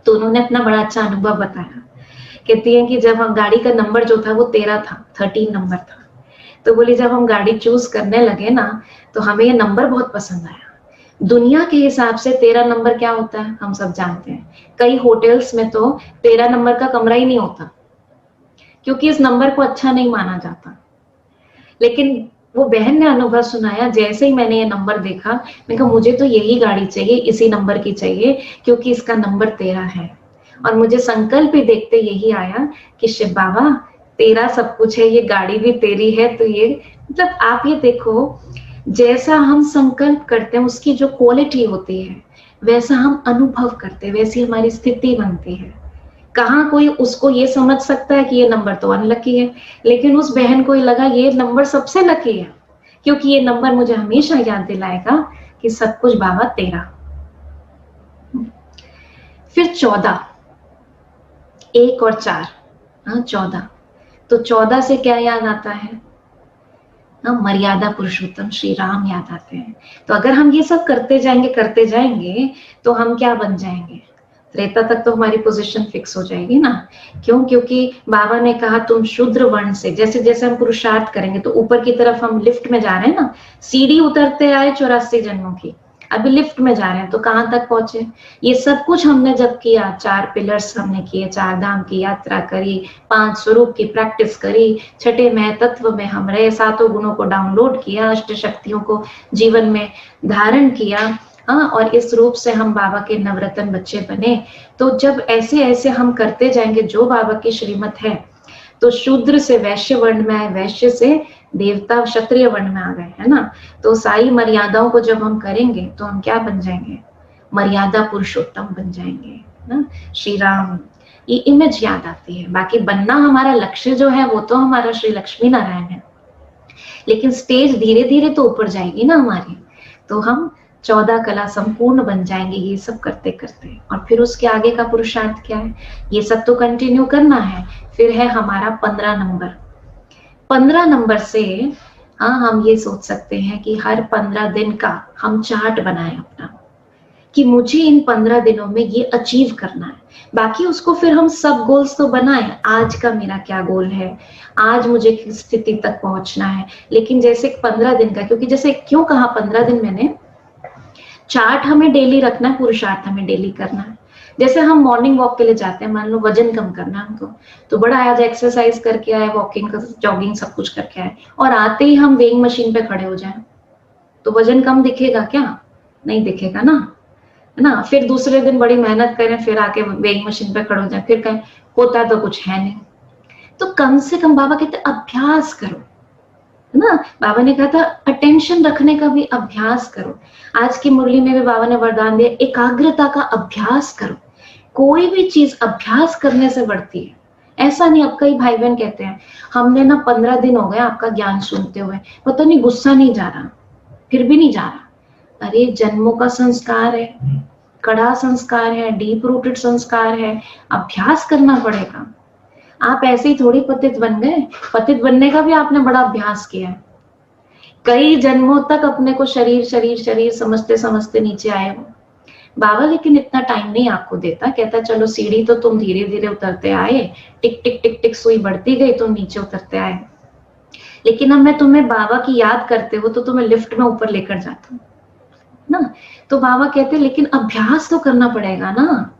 Speaker 1: तो उन्होंने अपना बड़ा अच्छा अनुभव बताया। कहती है कि जब हम गाड़ी का नंबर जो था वो 13 था, 13 नंबर था। तो बोली जब हम गाड़ी चूज करने लगे ना, तो हमें ये नंबर बहुत पसंद आया। दुनिया के हिसाब से 13 नंबर क्या होता है हम सब जानते हैं। कई होटल्स में तो 13 नंबर का कमरा ही नहीं होता, क्योंकि इस नंबर को अच्छा नहीं माना जाता। लेकिन वो बहन ने अनुभव सुनाया, जैसे ही मैंने ये नंबर देखा, मैंने कहा मुझे तो यही गाड़ी चाहिए, इसी नंबर की चाहिए, क्योंकि इसका नंबर 13 है। और मुझे संकल्प ही देखते यही आया कि शिव बाबा तेरा सब कुछ है, ये गाड़ी भी तेरी है। तो ये मतलब आप ये देखो, जैसा हम संकल्प करते हैं उसकी जो क्वालिटी होती है, वैसा हम अनुभव करते हैं, वैसी हमारी स्थिति बनती है। कहाँ कोई उसको ये समझ सकता है कि ये नंबर तो अनलकी है, लेकिन उस बहन को लगा ये नंबर सबसे लकी है, क्योंकि ये नंबर मुझे हमेशा याद दिलाएगा कि सब कुछ बाबा तेरा। फिर 14, 1 और 4, 14। तो 14 से क्या याद आता है? मर्यादा पुरुषोत्तम श्री राम याद आते हैं। तो अगर हम ये सब करते जाएंगे तो हम क्या बन जाएंगे? त्रेता तक तो हमारी पोजीशन फिक्स हो जाएगी ना। क्यों? क्योंकि बाबा ने कहा तुम शूद्र वर्ण से, जैसे जैसे हम पुरुषार्थ करेंगे तो ऊपर की तरफ हम लिफ्ट में जा रहे हैं ना, सीढ़ी उतरते आए 84 जन्मों की, अभी लिफ्ट में जा रहे हैं, तो कहाँ तक पहुंचे? ये सब कुछ हमने जब किया, 4 पिलर्स हमने किए, 4 धाम की यात्रा करी, 5 स्वरूप की प्रैक्टिस करी, 6ठे महतत्व में हम रहे, 7 गुणों को डाउनलोड किया, 8 शक्तियों को जीवन में धारण किया, और इस रूप से हम बाबा के नवरत्न बच्चे बने। तो जब ऐसे ऐसे हम करते जाएंगे जो बाबा की श्रीमत है, तो शूद्र से वैश्य वर्ण में आए, वैश्य से देवता क्षत्रिय वर्ण में आ गए, है ना। तो सारी मर्यादाओं को जब हम करेंगे तो हम क्या बन जाएंगे? मर्यादा पुरुषोत्तम बन जाएंगे ना, श्री राम। ये इमेज याद आती है। बाकी बनना हमारा लक्ष्य जो है वो तो हमारा श्री लक्ष्मी नारायण है, लेकिन स्टेज धीरे धीरे तो ऊपर जाएगी ना हमारी, तो हम 14 कला संपूर्ण बन जाएंगे ये सब करते करते। और फिर उसके आगे का पुरुषार्थ क्या है? ये सब तो कंटिन्यू करना है। फिर है हमारा 15 नंबर। 15 नंबर से हम ये सोच सकते हैं कि हर 15 दिन का हम चार्ट बनाएं अपना, कि मुझे इन 15 दिनों में ये अचीव करना है। बाकी उसको फिर हम सब गोल्स तो बनाएं, आज का मेरा क्या गोल है, आज मुझे किस स्थिति तक पहुंचना है। लेकिन जैसे 15 दिन का, क्योंकि जैसे क्यों कहा 15 दिन मैंने, चार्ट हमें डेली रखना है, पुरुषार्थ हमें डेली करना है। जैसे हम मॉर्निंग वॉक के लिए जाते हैं, मान लो वजन कम करना है हमको, तो बड़ा आज एक्सरसाइज करके आए, वॉकिंग जॉगिंग सब कुछ करके आए, और आते ही हम वेइंग मशीन पे खड़े हो जाएं, तो वजन कम दिखेगा क्या? नहीं दिखेगा ना, है ना। फिर दूसरे दिन बड़ी मेहनत करें, फिर आके वेइंग मशीन पे खड़े हो जाए, फिर कहें होता तो कुछ है नहीं। तो कम से कम बाबा कहते अभ्यास करो, है ना। बाबा ने कहा था अटेंशन रखने का भी अभ्यास करो। आज की मुरली में भी बाबा ने वरदान दिया, एकाग्रता का अभ्यास करो। कोई भी चीज अभ्यास करने से बढ़ती है। ऐसा नहीं, अब कई भाई बहन कहते हैं हमने ना 15 दिन हो गए आपका ज्ञान सुनते हुए, पता नहीं गुस्सा नहीं जा रहा, फिर भी नहीं जा रहा। अरे जन्मों का संस्कार है, कड़ा संस्कार है, डीप रूटेड संस्कार है, अभ्यास करना पड़ेगा। आप ऐसे ही थोड़ी पतित बन गए, पतित बनने का भी आपने बड़ा अभ्यास किया है, कई जन्मों तक अपने को शरीर शरीर शरीर समझते समझते नीचे आए हो बाबा, लेकिन इतना टाइम नहीं आपको देता, कहता चलो सीढ़ी तो तुम धीरे धीरे उतरते आए, टिक टिक टिक टिक सुई बढ़ती गई, तुम नीचे उतरते आए, लेकिन अब मैं तुम्हें बाबा की याद करते हो तो तुम्हें लिफ्ट में ऊपर लेकर जाता हूँ ना। तो बाबा कहते लेकिन अभ्यास तो करना पड़ेगा ना,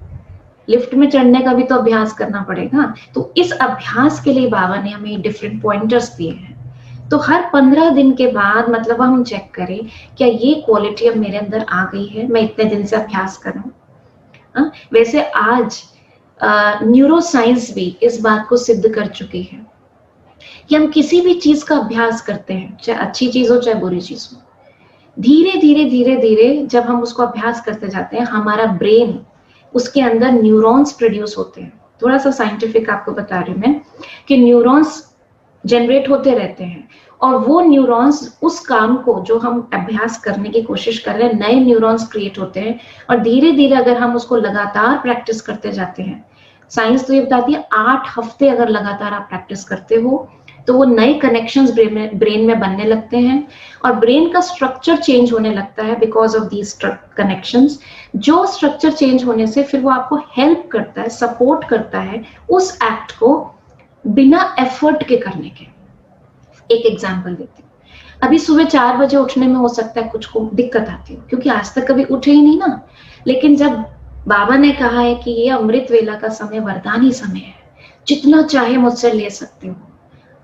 Speaker 1: लिफ्ट में चढ़ने का भी तो अभ्यास करना पड़ेगा। तो इस अभ्यास के लिए बाबा ने हमें डिफरेंट पॉइंटर्स दिए हैं। तो हर 15 दिन के बाद मतलब हम चेक करें क्या ये क्वालिटी अब मेरे अंदर आ गई है, मैं इतने दिन से अभ्यास कर रहा हूँ। वैसे आज न्यूरो साइंस भी इस बात को सिद्ध कर चुकी है कि हम किसी भी चीज का अभ्यास करते हैं, चाहे अच्छी चीज हो चाहे बुरी चीज हो, धीरे धीरे धीरे धीरे जब हम उसको अभ्यास करते जाते हैं, हमारा ब्रेन उसके अंदर न्यूरॉन्स प्रोड्यूस होते हैं। थोड़ा सा साइंटिफिक आपको बता रही हूँ मैं कि न्यूरॉन्स जनरेट होते रहते हैं और वो न्यूरॉन्स उस काम को जो हम अभ्यास करने की कोशिश कर रहे हैं, नए न्यूरॉन्स क्रिएट होते हैं और धीरे धीरे अगर हम उसको लगातार प्रैक्टिस करते जाते हैं, साइंस तो ये बताती है 8 हफ्ते अगर लगातार आप प्रैक्टिस करते हो तो वो नए कनेक्शंस ब्रेन में बनने लगते हैं और ब्रेन का स्ट्रक्चर चेंज होने लगता है बिकॉज ऑफ दीज कनेक्शंस। जो स्ट्रक्चर चेंज होने से फिर वो आपको हेल्प करता है, सपोर्ट करता है उस एक्ट को बिना एफर्ट के करने के। एक एग्जांपल देती हूँ, अभी सुबह 4 बजे उठने में हो सकता है कुछ को दिक्कत आती हो क्योंकि आज तक कभी उठे ही नहीं ना, लेकिन जब बाबा ने कहा है कि ये अमृत वेला का समय वरदानी समय है, जितना चाहे मुझसे ले सकते हो।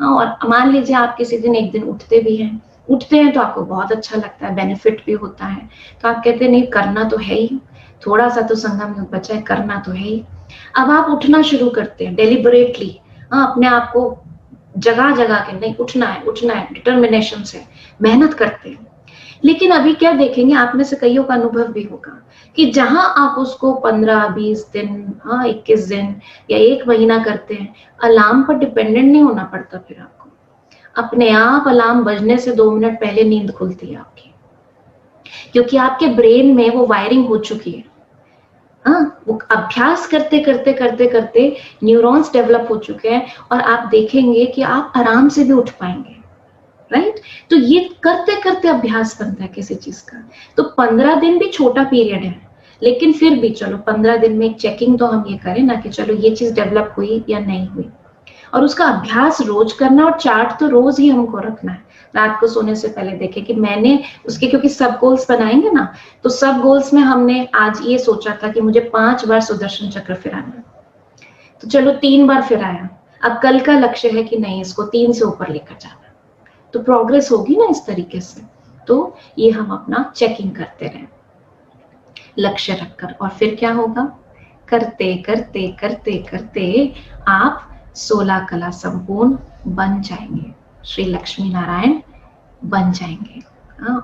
Speaker 1: और मान लीजिए आप किसी दिन एक दिन उठते हैं तो आपको बहुत अच्छा लगता है, बेनिफिट भी होता है, तो आप कहते हैं नहीं करना तो है ही, थोड़ा सा तो संगम युग बचा है, करना तो है ही। अब आप उठना शुरू करते हैं डेलिबरेटली, अपने आप को जगह जगह के नहीं उठना है डिटर्मिनेशन से मेहनत करते हैं। लेकिन अभी क्या देखेंगे, आप में से कईयों का अनुभव भी होगा कि जहां आप उसको 15-20 दिन 21 दिन या 1 महीना करते हैं, अलार्म पर डिपेंडेंट नहीं होना पड़ता, फिर आपको अपने आप अलार्म बजने से 2 मिनट पहले नींद खुलती है आपकी, क्योंकि आपके ब्रेन में वो वायरिंग हो चुकी है। वो अभ्यास करते करते करते करते न्यूरॉन्स डेवलप हो चुके हैं और आप देखेंगे कि आप आराम से भी उठ पाएंगे, राइट। तो ये करते करते अभ्यास बनता है किसी चीज का। तो 15 दिन भी छोटा पीरियड है, लेकिन फिर भी चलो 15 दिन में एक चेकिंग तो हम ये करें ना कि चलो ये चीज डेवलप हुई या नहीं हुई, और उसका अभ्यास रोज करना और चार्ट तो रोज ही हमको रखना है। रात को सोने से पहले देखें कि मैंने उसके, क्योंकि सब गोल्स बनाएंगे ना, तो सब गोल्स में हमने आज ये सोचा था कि मुझे 5 बार सुदर्शन चक्र फिराना, तो चलो 3 बार फिराया। अब कल का लक्ष्य है कि नहीं, इसको 3 से ऊपर लेकर जाना, तो प्रोग्रेस होगी ना इस तरीके से। तो ये हम अपना चेकिंग करते रहें लक्ष्य रखकर, और फिर क्या होगा, करते करते करते करते आप 16 कला संपूर्ण बन जाएंगे, श्री लक्ष्मी नारायण बन जाएंगे।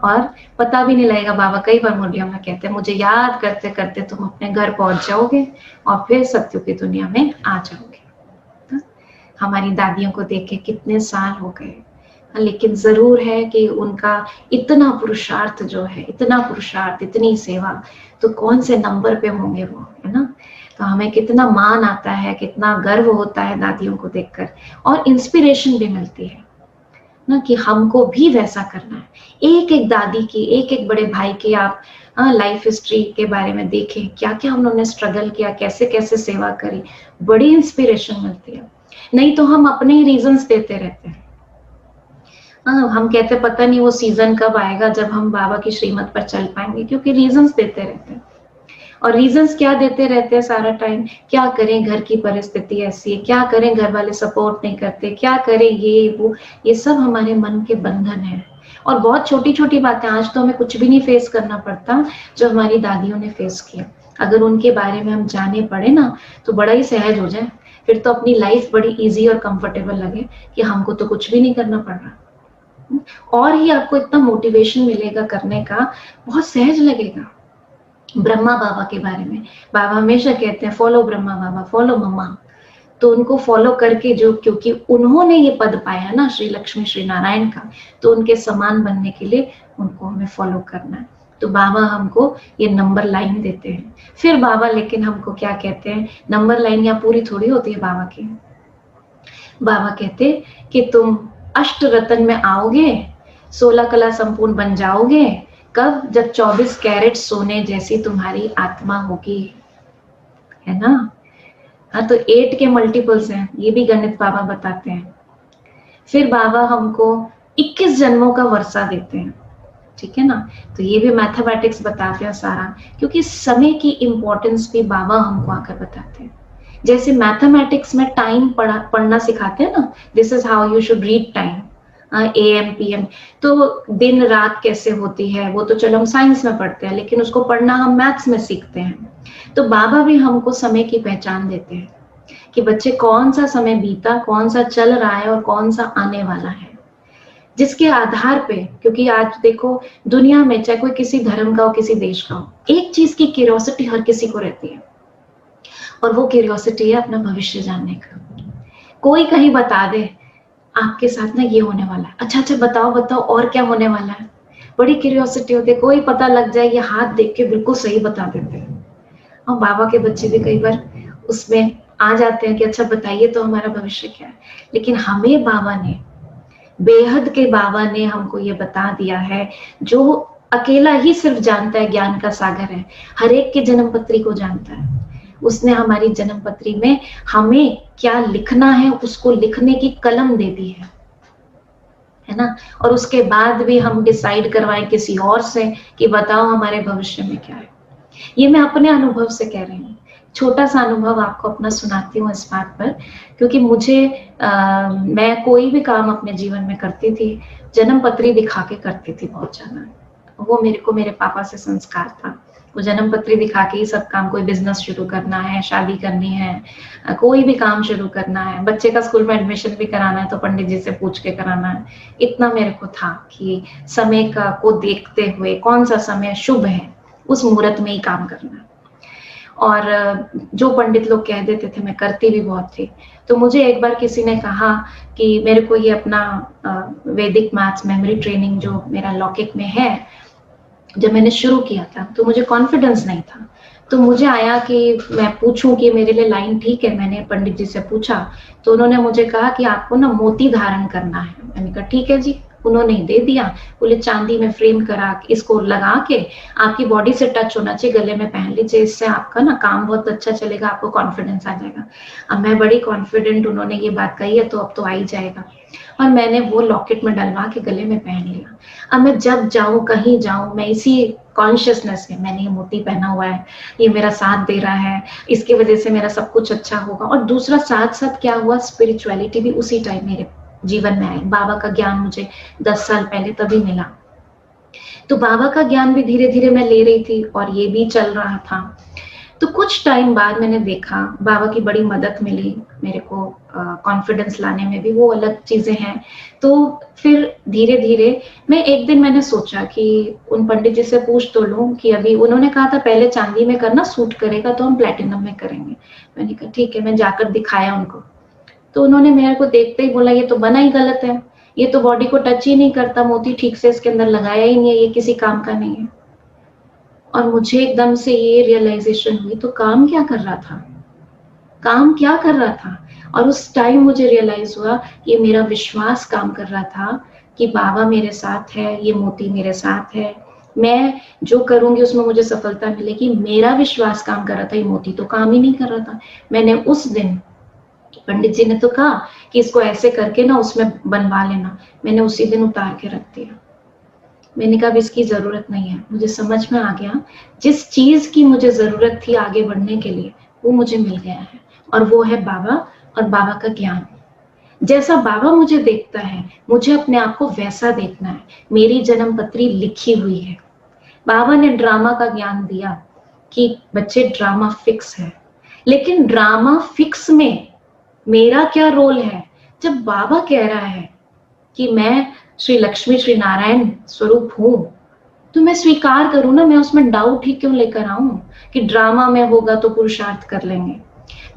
Speaker 1: और पता भी नहीं लगेगा। बाबा कई बार मुरलियों में कहते हैं मुझे याद करते करते तुम अपने घर पहुंच जाओगे और फिर सत्यों की दुनिया में आ जाओगे। हमारी दादियों को देख के कितने साल हो गए, लेकिन जरूर है कि उनका इतना पुरुषार्थ जो है, इतना पुरुषार्थ, इतनी सेवा, तो कौन से नंबर पे होंगे वो, है ना। तो हमें कितना मान आता है, कितना गर्व होता है दादियों को देखकर, और इंस्पिरेशन भी मिलती है ना कि हमको भी वैसा करना है। एक एक दादी की, एक एक बड़े भाई की आप लाइफ हिस्ट्री के बारे में देखें, क्या क्या उन्होंने स्ट्रगल किया, कैसे कैसे सेवा करी, बड़ी इंस्पिरेशन मिलती है। नहीं तो हम अपने ही रीजंस देते रहते हैं। हम कहते पता नहीं वो सीजन कब आएगा जब हम बाबा की श्रीमत पर चल पाएंगे, क्योंकि रीजंस देते रहते हैं। और रीजंस क्या देते रहते हैं सारा टाइम, क्या करें घर की परिस्थिति ऐसी है, क्या करें घर वाले सपोर्ट नहीं करते, क्या करें ये वो, ये सब हमारे मन के बंधन है। और बहुत छोटी छोटी बातें, आज तो हमें कुछ भी नहीं फेस करना पड़ता जो हमारी दादियों ने फेस किया। अगर उनके बारे में हम जाने पड़े ना तो बड़ा ही सहज हो जाए, फिर तो अपनी लाइफ बड़ी ईजी और कंफर्टेबल लगे कि हमको तो कुछ भी नहीं करना पड़ रहा, और ही आपको इतना मोटिवेशन मिलेगा करने का, बहुत सहज लगेगा। ब्रह्मा बाबा के बारे में बाबा हमेशा कहते हैं फॉलो ब्रह्मा बाबा, फॉलो मम्मा। तो उनको फॉलो करके, जो क्योंकि उन्होंने ये पद पाया ना श्री लक्ष्मी श्री नारायण का, तो उनके समान बनने के लिए उनको हमें फॉलो करना है। तो बाबा हमको ये नंबर लाइन देते हैं। फिर बाबा लेकिन हमको क्या कहते हैं, नंबर लाइन यहाँ पूरी थोड़ी होती है बाबा की, बाबा कहते कि तुम अष्ट रत्न में आओगे, 16 कला संपूर्ण बन जाओगे कब? जब 24 कैरेट सोने जैसी तुम्हारी आत्मा होगी, है ना। हाँ, तो 8 के मल्टीपल्स हैं, ये भी गणित बाबा बताते हैं। फिर बाबा हमको 21 जन्मों का वर्षा देते हैं, ठीक है ना। तो ये भी मैथमेटिक्स बताते हैं सारा, क्योंकि समय की इंपॉर्टेंस भी बाबा हमको आकर बताते हैं। जैसे मैथमेटिक्स में टाइम पढ़ना सिखाते हैं ना, this is how you should read time, AM PM। तो दिन रात कैसे होती है वो तो चलो हम साइंस में पढ़ते हैं, लेकिन उसको पढ़ना हम मैथ्स में सीखते हैं। तो बाबा भी हमको समय की पहचान देते हैं कि बच्चे कौन सा समय बीता, कौन सा चल रहा है और कौन सा आने वाला है, जिसके आधार पे, क्योंकि आज देखो दुनिया में चाहे कोई किसी धर्म का हो, किसी देश का हो, एक चीज की क्यूरियोसिटी हर किसी को रहती है, और वो क्यूरियोसिटी है अपना भविष्य जानने का। कोई कहीं बता दे आपके साथ ना ये होने वाला है, अच्छा बताओ और क्या होने वाला है, बड़ी क्यूरियोसिटी होती है। कोई पता लग जाए, ये हाथ देख के बिल्कुल सही बता देते हैं। और बाबा के बच्चे भी कई बार उसमें आ जाते हैं कि अच्छा बताइए तो हमारा भविष्य क्या है। लेकिन हमें बाबा ने, बेहद के बाबा ने हमको ये बता दिया है, जो अकेला ही सिर्फ जानता है, ज्ञान का सागर है, हर एक की जन्म पत्री को जानता है। उसने हमारी जन्म पत्री में हमें क्या लिखना है उसको लिखने की कलम दे दी है ना। और उसके बाद भी हम डिसाइड करवाएं किसी और से कि बताओ हमारे भविष्य में क्या है। ये मैं अपने अनुभव से कह रही हूँ, छोटा सा अनुभव आपको अपना सुनाती हूँ इस बात पर, क्योंकि मुझे मैं कोई भी काम अपने जीवन में करती थी, जन्म पत्री दिखा के करती थी बहुत ज्यादा। वो मेरे को मेरे पापा से संस्कार था, वो जन्म पत्री दिखा के ही सब काम, कोई बिजनेस शुरू करना है, शादी करनी है, कोई भी काम शुरू करना है, बच्चे का स्कूल में एडमिशन भी कराना है तो पंडित जी से पूछ के कराना है। इतना मेरे को था कि समय का को देखते हुए कौन सा समय शुभ है उस मुहूर्त में ही काम करना है। और जो पंडित लोग कह देते थे मैं करती भी बहुत थी। तो मुझे एक बार किसी ने कहा कि मेरे को ये अपना वैदिक मैथ्स मेमोरी ट्रेनिंग जो मेरा लौकिक में है, जब मैंने शुरू किया था तो मुझे कॉन्फिडेंस नहीं था। तो मुझे आया कि मैं पूछूं कि मेरे लिए लाइन ठीक है। मैंने पंडित जी से पूछा तो उन्होंने मुझे कहा कि आपको ना मोती धारण करना है। मैंने कहा ठीक है जी। उन्होंने दे दिया, बोले चांदी में फ्रेम करा इसको लगा के आपकी बॉडी से टच होना चाहिए, गले में पहन लीजिए, इससे आपका ना काम बहुत अच्छा चलेगा, आपको कॉन्फिडेंस आ जाएगा। अब मैं बड़ी कॉन्फिडेंट, उन्होंने ये बात कही है तो अब तो आ ही जाएगा। और मैंने वो लॉकेट में डलवा के गले में पहन लिया। अब मैं जब जाऊं कहीं जाऊं, मैं इसी कॉन्शियसनेस में, मैंने ये मोती पहना हुआ है, ये मेरा साथ दे रहा है, इसकी वजह से मेरा सब कुछ अच्छा होगा। और दूसरा साथ साथ क्या हुआ, स्पिरिचुअलिटी भी उसी टाइम मेरे जीवन में आई। बाबा का ज्ञान मुझे 10 साल पहले तभी मिला, तो बाबा का ज्ञान भी धीरे धीरे मैं ले रही थी और ये भी चल रहा था। तो कुछ टाइम बाद मैंने देखा बाबा की बड़ी मदद मिली मेरे को कॉन्फिडेंस लाने में भी, वो अलग चीजें हैं। तो फिर धीरे धीरे मैं एक दिन मैंने सोचा कि उन पंडित जी से पूछ तो लूं कि अभी उन्होंने कहा था पहले चांदी में करना, सूट करेगा तो हम प्लेटिनम में करेंगे। मैंने कहा ठीक है। मैं जाकर दिखाया उनको, तो उन्होंने मेरे को देखते ही बोला ये तो बना ही गलत है, ये तो बॉडी को टच ही नहीं करता, मोती ठीक से इसके अंदर लगाया ही नहीं है, ये किसी काम का नहीं है। और मुझे एकदम से ये रियलाइजेशन हुई, तो काम क्या कर रहा था, काम क्या कर रहा था। और उस टाइम मुझे रियलाइज हुआ ये मेरा विश्वास काम कर रहा था कि बाबा मेरे साथ है, ये मोती मेरे साथ है, मैं जो करूंगी उसमें मुझे सफलता मिलेगी। मेरा विश्वास काम कर रहा था, ये मोती तो काम ही नहीं कर रहा था। मैंने उस दिन, पंडित जी ने तो कहा कि इसको ऐसे करके ना उसमें बनवा लेना, मैंने उसी दिन उतार के रख दिया। मैंने कहा अब इसकी जरूरत नहीं है। मुझे समझ में आ गया जिस चीज की मुझे जरूरत थी आगे बढ़ने के लिए वो मुझे मिल गया है, और वो है बाबा और बाबा का ज्ञान। जैसा बाबा मुझे देखता है मुझे अपने आप को वैसा देखना है। मेरी जन्म पत्री लिखी हुई है। बाबा ने ड्रामा का ज्ञान दिया कि बच्चे ड्रामा फिक्स है, लेकिन ड्रामा फिक्स में मेरा क्या रोल है। जब बाबा कह रहा है कि मैं श्री लक्ष्मी श्री नारायण स्वरूप हूं, तो मैं स्वीकार करूं ना, मैं उसमें डाउट ही क्यों लेकर आऊं कि ड्रामा में होगा तो पुरुषार्थ कर लेंगे।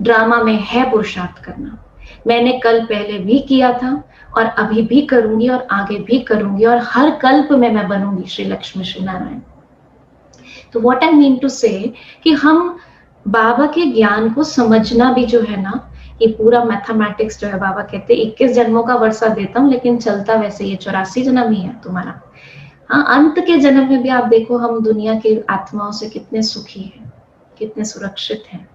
Speaker 1: ड्रामा में है पुरुषार्थ करना। मैंने कल पहले भी किया था और अभी भी करूंगी और आगे भी करूंगी, और हर कल्प में मैं बनूंगी श्री लक्ष्मी श्री नारायण। तो व्हाट आई मीन टू से कि हम बाबा के ज्ञान को समझना भी जो है ना, ये पूरा मैथमेटिक्स जो है, बाबा कहते 21 जन्मों का वर्षा देता हूँ, लेकिन चलता वैसे ये 84 जन्म ही है तुम्हारा। हाँ, अंत के जन्म में भी आप देखो हम दुनिया की आत्माओं से कितने सुखी हैं, कितने सुरक्षित हैं।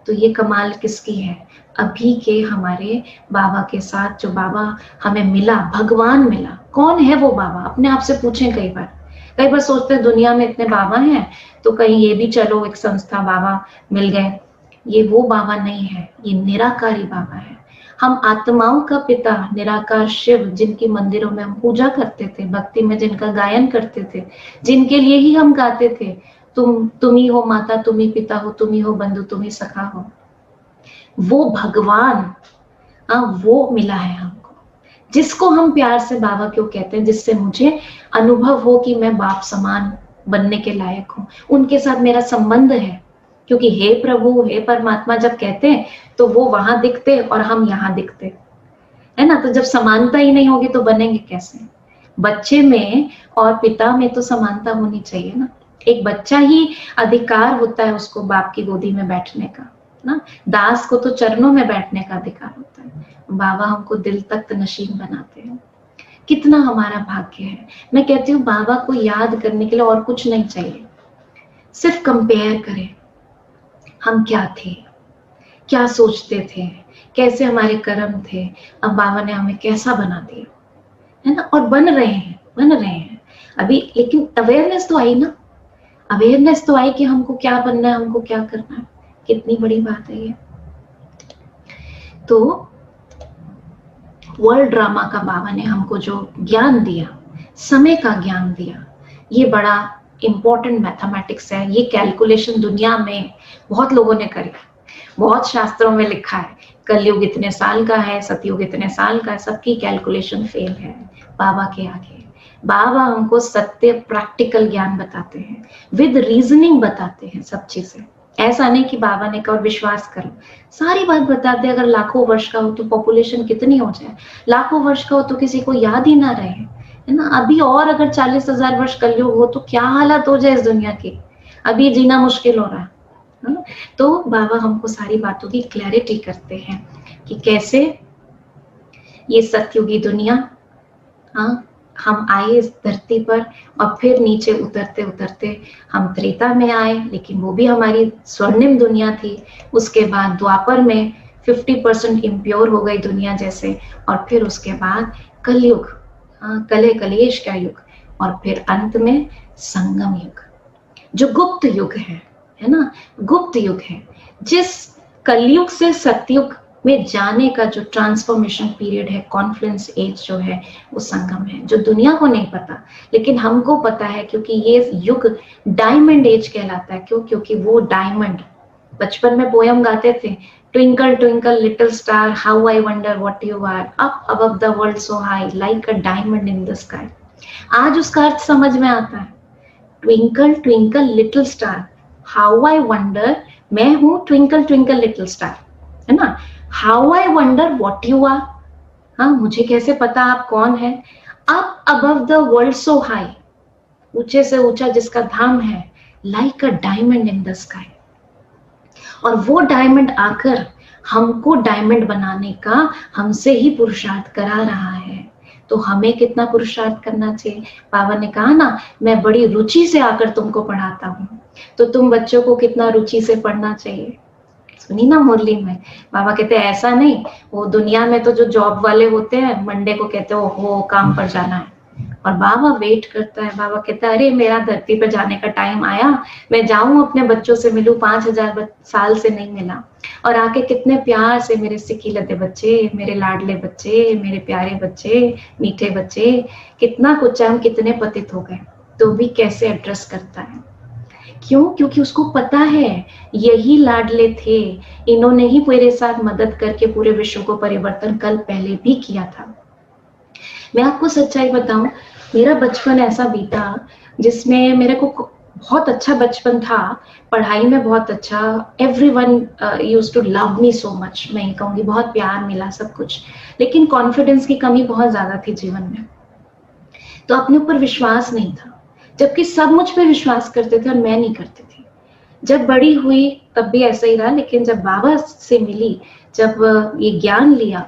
Speaker 1: तो ये कमाल किसकी है? अभी के हमारे बाबा के साथ, जो बाबा हमें मिला, भगवान मिला। कौन है वो बाबा? अपने आप से पूछें। कई बार सोचते हैं दुनिया में इतने बाबा हैं तो कहीं ये भी चलो एक संस्था बाबा मिल गए। ये वो बाबा नहीं है, ये निराकारी बाबा है। हम आत्माओं का पिता निराकार शिव, जिनकी मंदिरों में हम पूजा करते थे, भक्ति में जिनका गायन करते थे, जिनके लिए ही हम गाते थे, तुम ही हो माता, तुम ही पिता हो, तुम ही हो बंधु, तुम ही सखा हो। वो भगवान, वो मिला है हमको, जिसको हम प्यार से बाबा क्यों कहते हैं, जिससे मुझे अनुभव हो कि मैं बाप समान बनने के लायक हूँ, उनके साथ मेरा संबंध है। क्योंकि हे प्रभु, हे परमात्मा जब कहते हैं तो वो वहां दिखते और हम यहाँ दिखते, है ना। तो जब समानता ही नहीं होगी तो बनेंगे कैसे? बच्चे में और पिता में तो समानता होनी चाहिए ना। एक बच्चा ही अधिकार होता है उसको बाप की गोदी में बैठने का ना, दास को तो चरणों में बैठने का अधिकार होता है। बाबा हमको दिल तक नशीब बनाते हैं। कितना हमारा भाग्य है। मैं कहती हूँ बाबा को याद करने के लिए और कुछ नहीं चाहिए, सिर्फ कंपेयर करें हम क्या थे, क्या सोचते थे, कैसे हमारे कर्म थे, अब बाबा ने हमें कैसा बना दिया, है ना। और बन रहे हैं अभी। लेकिन अवेयरनेस तो आई ना, अवेयरनेस तो आई कि हमको क्या बनना है, हमको क्या करना है। कितनी बड़ी बात है ये। तो वर्ल्ड ड्रामा का बाबा ने हमको जो ज्ञान दिया, समय का ज्ञान दिया, ये बड़ा इंपॉर्टेंट मैथमेटिक्स है। ये कैलकुलेशन दुनिया में बहुत लोगों ने करी, बहुत शास्त्रों में लिखा है, कलयुग इतने साल का है, सतयुग इतने साल का है, सबकी कैलकुलेशन फेल है बाबा के आगे। बाबा हमको सत्य प्रैक्टिकल ज्ञान बताते हैं, विद रीजनिंग बताते हैं सब चीजें। ऐसा नहीं कि बाबा ने कहा और विश्वास करो, सारी बात बताते। अगर लाखों वर्ष का हो तो पॉपुलेशन कितनी हो जाए, लाखों वर्ष का हो तो किसी को याद ही ना रहे, है ना। अभी और अगर 40,000 वर्ष कलयुग हो तो क्या हालत हो जाए इस दुनिया की, अभी जीना मुश्किल हो रहा है ना। तो बाबा हमको सारी बातों की क्लैरिटी करते हैं कि कैसे ये सतयुगी दुनिया, हम आए इस धरती पर और फिर नीचे उतरते उतरते हम त्रेता में आए, लेकिन वो भी हमारी स्वर्णिम दुनिया थी। उसके बाद द्वापर में 50% इम्प्योर हो गई दुनिया जैसे, और फिर उसके बाद कलयुग, कले कलेश का युग, और फिर अंत में संगम युग जो गुप्त युग है ना, गुप्त युग है। जिस कलयुग से सतयुग में जाने का जो ट्रांसफॉर्मेशन पीरियड है, कॉन्फ्लुएंस एज जो है, वो संगम है, जो दुनिया को नहीं पता लेकिन हमको पता है, क्योंकि ये युग डायमंड एज कहलाता है। क्योंकि वो डायमंड, बचपन में पोयम गाते थे, twinkle twinkle little star how I wonder what you are, up above the world so high like a diamond in the sky. आज उसका अर्थ समझ में आता है, twinkle twinkle little star how I wonder, मैं हूँ ट्विंकल ट्विंकल लिटिल स्टार, है ना। How I wonder what you are, हाँ मुझे कैसे पता आप कौन है। Up above the world so high, ऊंचे से ऊंचा जिसका धाम है, like a diamond in the sky. और वो डायमंड आकर हमको डायमंड बनाने का हमसे ही पुरुषार्थ करा रहा है। तो हमें कितना पुरुषार्थ करना चाहिए। बाबा ने कहा ना, मैं बड़ी रुचि से आकर तुमको पढ़ाता हूँ, तो तुम बच्चों को कितना रुचि से पढ़ना चाहिए। सुनी ना मुरली में, बाबा कहते हैं ऐसा नहीं, वो दुनिया में तो जो जॉब वाले होते हैं मंडे को कहते हैं ओहो काम पर जाना है, और बाबा वेट करता है। बाबा कहता है अरे मेरा धरती पर जाने का टाइम आया, मैं जाऊं अपने बच्चों से मिलूं, 5000 साल से नहीं मिला, और आके कितने प्यार से मेरे सिक्की लदे बच्चे, मेरे लाडले बच्चे, मेरे प्यारे बच्चे, मीठे बच्चे, कितना कुछ है, हम कितने पतित हो गए, तो भी कैसे एड्रेस करता है। क्यों? क्योंकि उसको पता है यही लाडले थे, इन्होंने ही मेरे साथ मदद करके पूरे विश्व को परिवर्तन कल पहले भी किया था। मैं आपको सच्चाई बताऊं, मेरा बचपन ऐसा बीता जिसमें मेरे को बहुत अच्छा बचपन था, पढ़ाई में बहुत अच्छा, everyone used to love me so much, मैं ये कहूँगी बहुत प्यार मिला सब कुछ, लेकिन कॉन्फिडेंस की कमी बहुत ज्यादा थी जीवन में। तो अपने ऊपर विश्वास नहीं था, जबकि सब मुझ पे विश्वास करते थे और मैं नहीं करती थी। जब बड़ी हुई तब भी ऐसा ही रहा, लेकिन जब बाबा से मिली, जब ये ज्ञान लिया,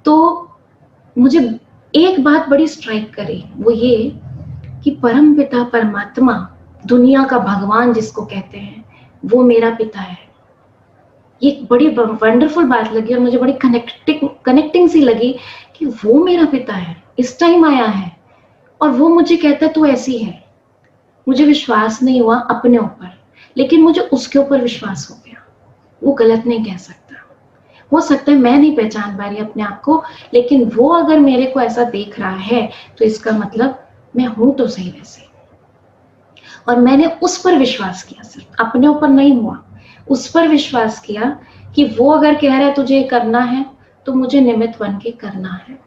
Speaker 1: तो मुझे एक बात बड़ी स्ट्राइक करी, वो ये कि परम पिता परमात्मा, दुनिया का भगवान जिसको कहते हैं, वो मेरा पिता है। ये एक बड़ी वंडरफुल बात लगी और मुझे बड़ी कनेक्टिंग सी लगी कि वो मेरा पिता है, इस टाइम आया है और वो मुझे कहता है तू ऐसी है। मुझे विश्वास नहीं हुआ अपने ऊपर, लेकिन मुझे उसके ऊपर विश्वास हो गया। वो गलत नहीं कह सकता। हो सकता है मैं नहीं पहचान पा रही अपने आप को, लेकिन वो अगर मेरे को ऐसा देख रहा है तो इसका मतलब मैं हूं तो सही वैसे। और मैंने उस पर विश्वास किया, सिर्फ अपने ऊपर नहीं हुआ, उस पर विश्वास किया कि वो अगर कह रहा है तुझे करना है तो मुझे निमित्त बन के करना है।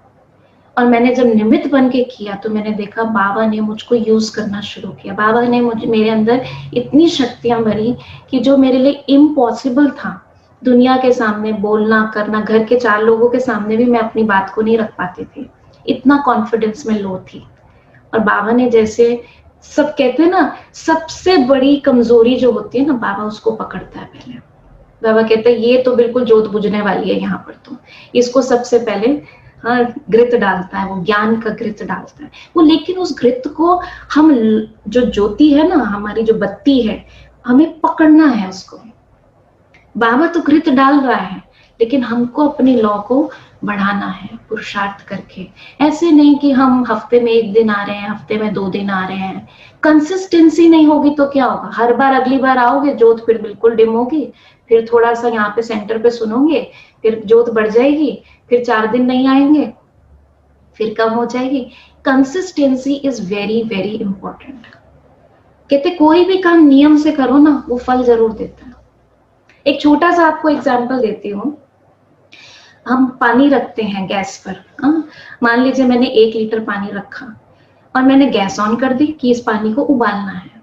Speaker 1: और मैंने जब निमित्त बन के किया तो मैंने देखा बाबा ने मुझको यूज करना शुरू किया। बाबा ने मेरे अंदर इतनी शक्तियां भरी कि जो मेरे लिए इम्पॉसिबल था, दुनिया के सामने बोलना करना, घर के 4 लोगों के सामने भी मैं अपनी बात को नहीं रख पाती थी, इतना कॉन्फिडेंस में लो थी। और बाबा ने जैसे, सब कहते हैं ना सबसे बड़ी कमजोरी जो होती है ना, बाबा उसको पकड़ता है पहले। बाबा कहते हैं ये तो बिल्कुल जोत बुझने वाली है यहाँ पर, तो इसको सबसे पहले हाँ घृत डालता है, वो ज्ञान का घृत डालता है वो। लेकिन उस घृत को हम, जो ज्योति है ना हमारी, जो बत्ती है, हमें पकड़ना है उसको। बाबा तो घृत डाल रहा है, लेकिन हमको अपनी लौ को बढ़ाना है पुरुषार्थ करके। ऐसे नहीं कि हम हफ्ते में 1 दिन आ रहे हैं, हफ्ते में 2 दिन आ रहे हैं। कंसिस्टेंसी नहीं होगी तो क्या होगा? हर बार अगली बार आओगे जोत फिर बिल्कुल डिम होगी, फिर थोड़ा सा यहाँ पे सेंटर पे सुनोगे, फिर जोत बढ़ जाएगी, फिर 4 दिन नहीं आएंगे, फिर कम हो जाएगी। Consistency is very very important. कहते कोई भी काम नियम से करो ना, वो फल जरूर देता है। एक छोटा सा आपको एग्जाम्पल देती हूँ। हम पानी रखते हैं गैस पर, मान लीजिए मैंने 1 लीटर पानी रखा और मैंने गैस ऑन कर दी कि इस पानी को उबालना है।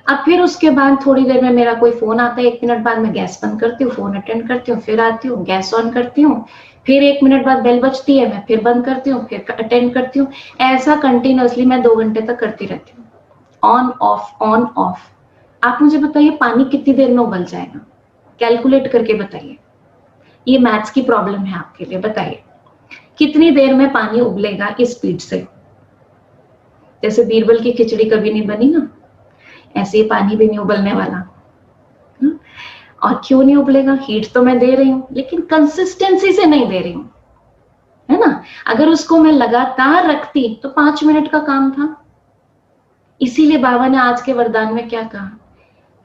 Speaker 1: अब फिर उसके बाद थोड़ी देर में मेरा कोई फोन आता है, 1 मिनट बाद मैं गैस बंद करती हूँ, फोन अटेंड करती हूँ, फिर आती हूँ, गैस ऑन करती हूँ, फिर 1 मिनट बाद बेल बजती है, मैं फिर बंद करती हूँ, फिर अटेंड करती हूँ। ऐसा कंटिन्यूअसली मैं 2 घंटे तक करती रहती हूँ, ऑन ऑफ ऑन ऑफ। आप मुझे बताइए पानी कितनी देर में उबल जाएगा? कैलकुलेट करके बताइए। ये मैथ्स की प्रॉब्लम है आपके लिए, बताइए कितनी देर में पानी उबलेगा इस स्पीड से? जैसे बीरबल की खिचड़ी कभी नहीं बनी ना, ऐसे ही पानी भी नहीं उबलने वाला। और क्यों नहीं उबलेगा? हीट तो मैं दे रही हूँ, लेकिन कंसिस्टेंसी से नहीं दे रही हूँ, है ना। अगर उसको मैं लगातार रखती तो 5 मिनट का काम था। इसीलिए बाबा ने आज के वरदान में क्या कहा?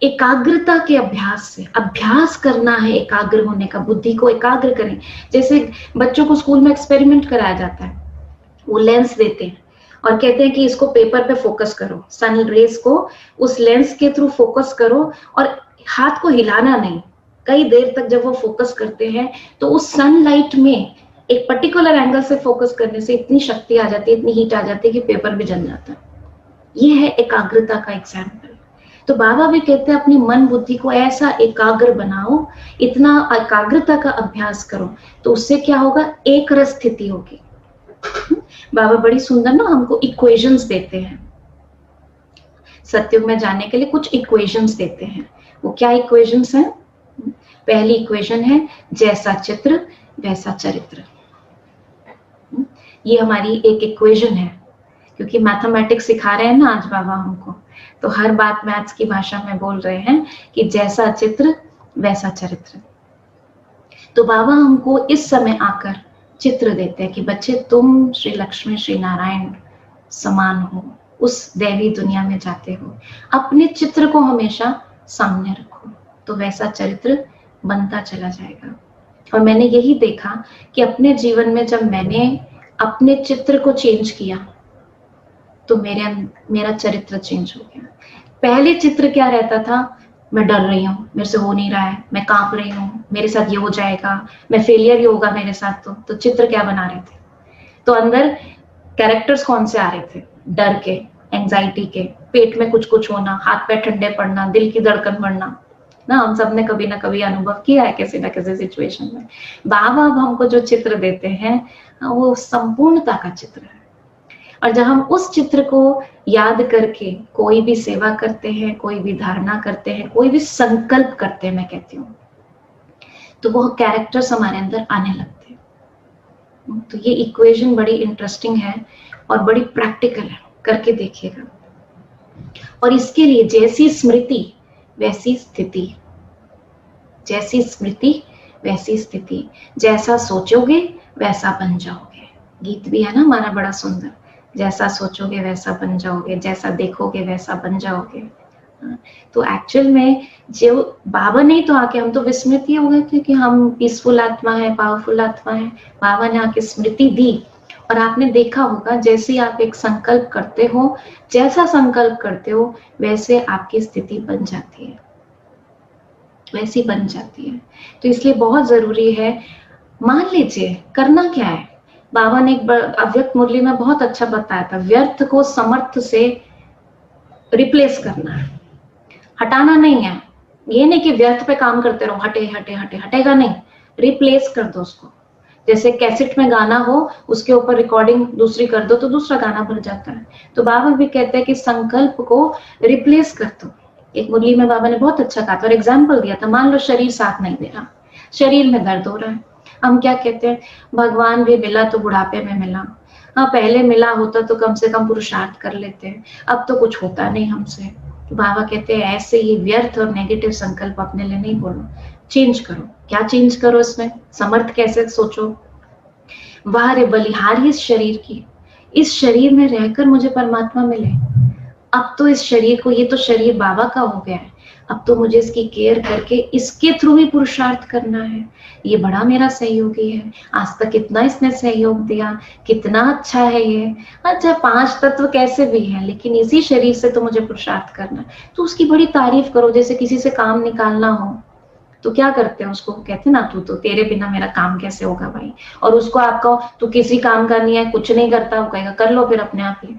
Speaker 1: एकाग्रता के अभ्यास से, अभ्यास करना है एकाग्र होने का, बुद्धि को एकाग्र करें। जैसे बच्चों को स्कूल में एक्सपेरिमेंट कराया जाता है, वो लेंस देते हैं और कहते हैं कि इसको पेपर पे फोकस करो, सन रेज को उस लेंस के थ्रू फोकस करो और हाथ को हिलाना नहीं। कई देर तक जब वो फोकस करते हैं तो उस सनलाइट में एक पर्टिकुलर एंगल से फोकस करने से इतनी शक्ति आ जाती है, इतनी हीट आ जाती है कि पेपर भी जल जाता है। ये है एकाग्रता का एग्जाम्पल। तो बाबा भी कहते हैं अपनी मन बुद्धि को ऐसा एकाग्र बनाओ, इतना एकाग्रता का अभ्यास करो, तो उससे क्या होगा? एक रस स्थिति होगी। बाबा बड़ी सुंदर ना हमको इक्वेशंस देते हैं, सत्युग में जाने के लिए कुछ इक्वेशंस देते हैं। वो क्या इक्वेशंस हैं? पहली इक्वेशन है जैसा चित्र वैसा चरित्र। ये हमारी एक इक्वेशन है, क्योंकि मैथमेटिक्स सिखा रहे हैं ना आज बाबा हमको, तो हर बात मैथ्स की भाषा में बोल रहे हैं कि जैसा चित्र वैसा चरित्र। तो बाबा हमको इस समय आकर चित्र देते हैं कि बच्चे तुम श्री लक्ष्मी श्री नारायण समान हो, उस दैवी दुनिया में जाते हो, अपने चित्र को हमेशा सामने रखो, तो वैसा चरित्र बनता चला जाएगा। और मैंने यही देखा कि अपने जीवन में जब मैंने अपने चित्र को चेंज किया तो मेरा चरित्र चेंज हो गया। पहले चित्र क्या रहता था? मैं डर रही हूँ, मेरे से हो नहीं रहा है, मैं कांप रही हूँ, मेरे साथ ये हो जाएगा, मैं फेलियर ही होगा मेरे साथ। तो चित्र क्या बना रहे थे? तो अंदर कैरेक्टर्स कौन से आ रहे थे? डर के, एंजाइटी के, पेट में कुछ कुछ होना, हाथ पैर ठंडे पड़ना, दिल की धड़कन बढ़ना ना। हम सब ने कभी ना कभी अनुभव किया है किसी ना किसी सिचुएशन में। बाबा अब हमको जो चित्र देते हैं वो संपूर्णता का चित्र है। और जब हम उस चित्र को याद करके कोई भी सेवा करते हैं, कोई भी धारणा करते हैं, कोई भी संकल्प करते हैं, मैं कहती हूँ, तो वो कैरेक्टर्स हमारे अंदर आने लगते हैं। तो ये इक्वेशन बड़ी इंटरेस्टिंग है और बड़ी प्रैक्टिकल है, करके देखिएगा। और इसके लिए जैसी स्मृति वैसी स्थिति, जैसी स्मृति वैसी स्थिति, जैसा सोचोगे वैसा बन जाओगे। गीत भी है ना हमारा बड़ा सुंदर, जैसा सोचोगे वैसा बन जाओगे, जैसा देखोगे वैसा बन जाओगे। तो एक्चुअल में जो बाबा ने तो आके, हम तो विस्मृत ही हो गए थे कि हम पीसफुल आत्मा है, पावरफुल आत्मा है। बाबा ने आके स्मृति दी और आपने देखा होगा जैसे आप एक संकल्प करते हो, जैसा संकल्प करते हो वैसे आपकी स्थिति बन जाती है, वैसी बन जाती है। तो इसलिए बहुत जरूरी है, मान लीजिए करना क्या है, बाबा ने एक अव्यक्त मुरली में बहुत अच्छा बताया था, व्यर्थ को समर्थ से रिप्लेस करना है, हटाना नहीं है। ये नहीं कि व्यर्थ पे काम करते रहो, हटे हटे हटे, हटेगा नहीं, रिप्लेस कर दो उसको। जैसे कैसेट में गाना हो, उसके ऊपर रिकॉर्डिंग दूसरी कर दो तो दूसरा गाना भर जाता है। तो बाबा भी कहते हैं कि संकल्प को रिप्लेस कर दो। एक मुरली में बाबा ने बहुत अच्छा कहा था और एग्जाम्पल दिया था, मान लो शरीर साथ नहीं दे रहा, शरीर में दर्द हो रहा है, हम क्या कहते हैं, भगवान भी मिला तो बुढ़ापे में मिला, हाँ पहले मिला होता तो कम से कम पुरुषार्थ कर लेते, अब तो कुछ होता नहीं हमसे। तो बाबा कहते हैं ऐसे ही व्यर्थ और नेगेटिव संकल्प अपने लिए नहीं बोलो, चेंज करो। क्या चेंज करो इसमें, समर्थ कैसे सोचो, वाह रे बलिहारी इस शरीर की, इस शरीर में रहकर मुझे परमात्मा मिले। अब तो इस शरीर को, ये तो शरीर बाबा का हो गया है, अब तो मुझे इसकी केयर करके इसके थ्रू ही पुरुषार्थ करना है। ये बड़ा मेरा सहयोगी है, आज तक कितना इसने सहयोग दिया, कितना अच्छा है ये। अच्छा 5 तत्व कैसे भी हैं, लेकिन इसी शरीर से तो मुझे पुरुषार्थ करना है। तो उसकी बड़ी तारीफ करो। जैसे किसी से काम निकालना हो तो क्या करते हैं, उसको कहते ना तू तो, तेरे बिना मेरा काम कैसे होगा भाई। और उसको आप कहो तू किसी काम का नहीं है, कुछ नहीं करता, वो कहेगा कर लो फिर अपने आप ही,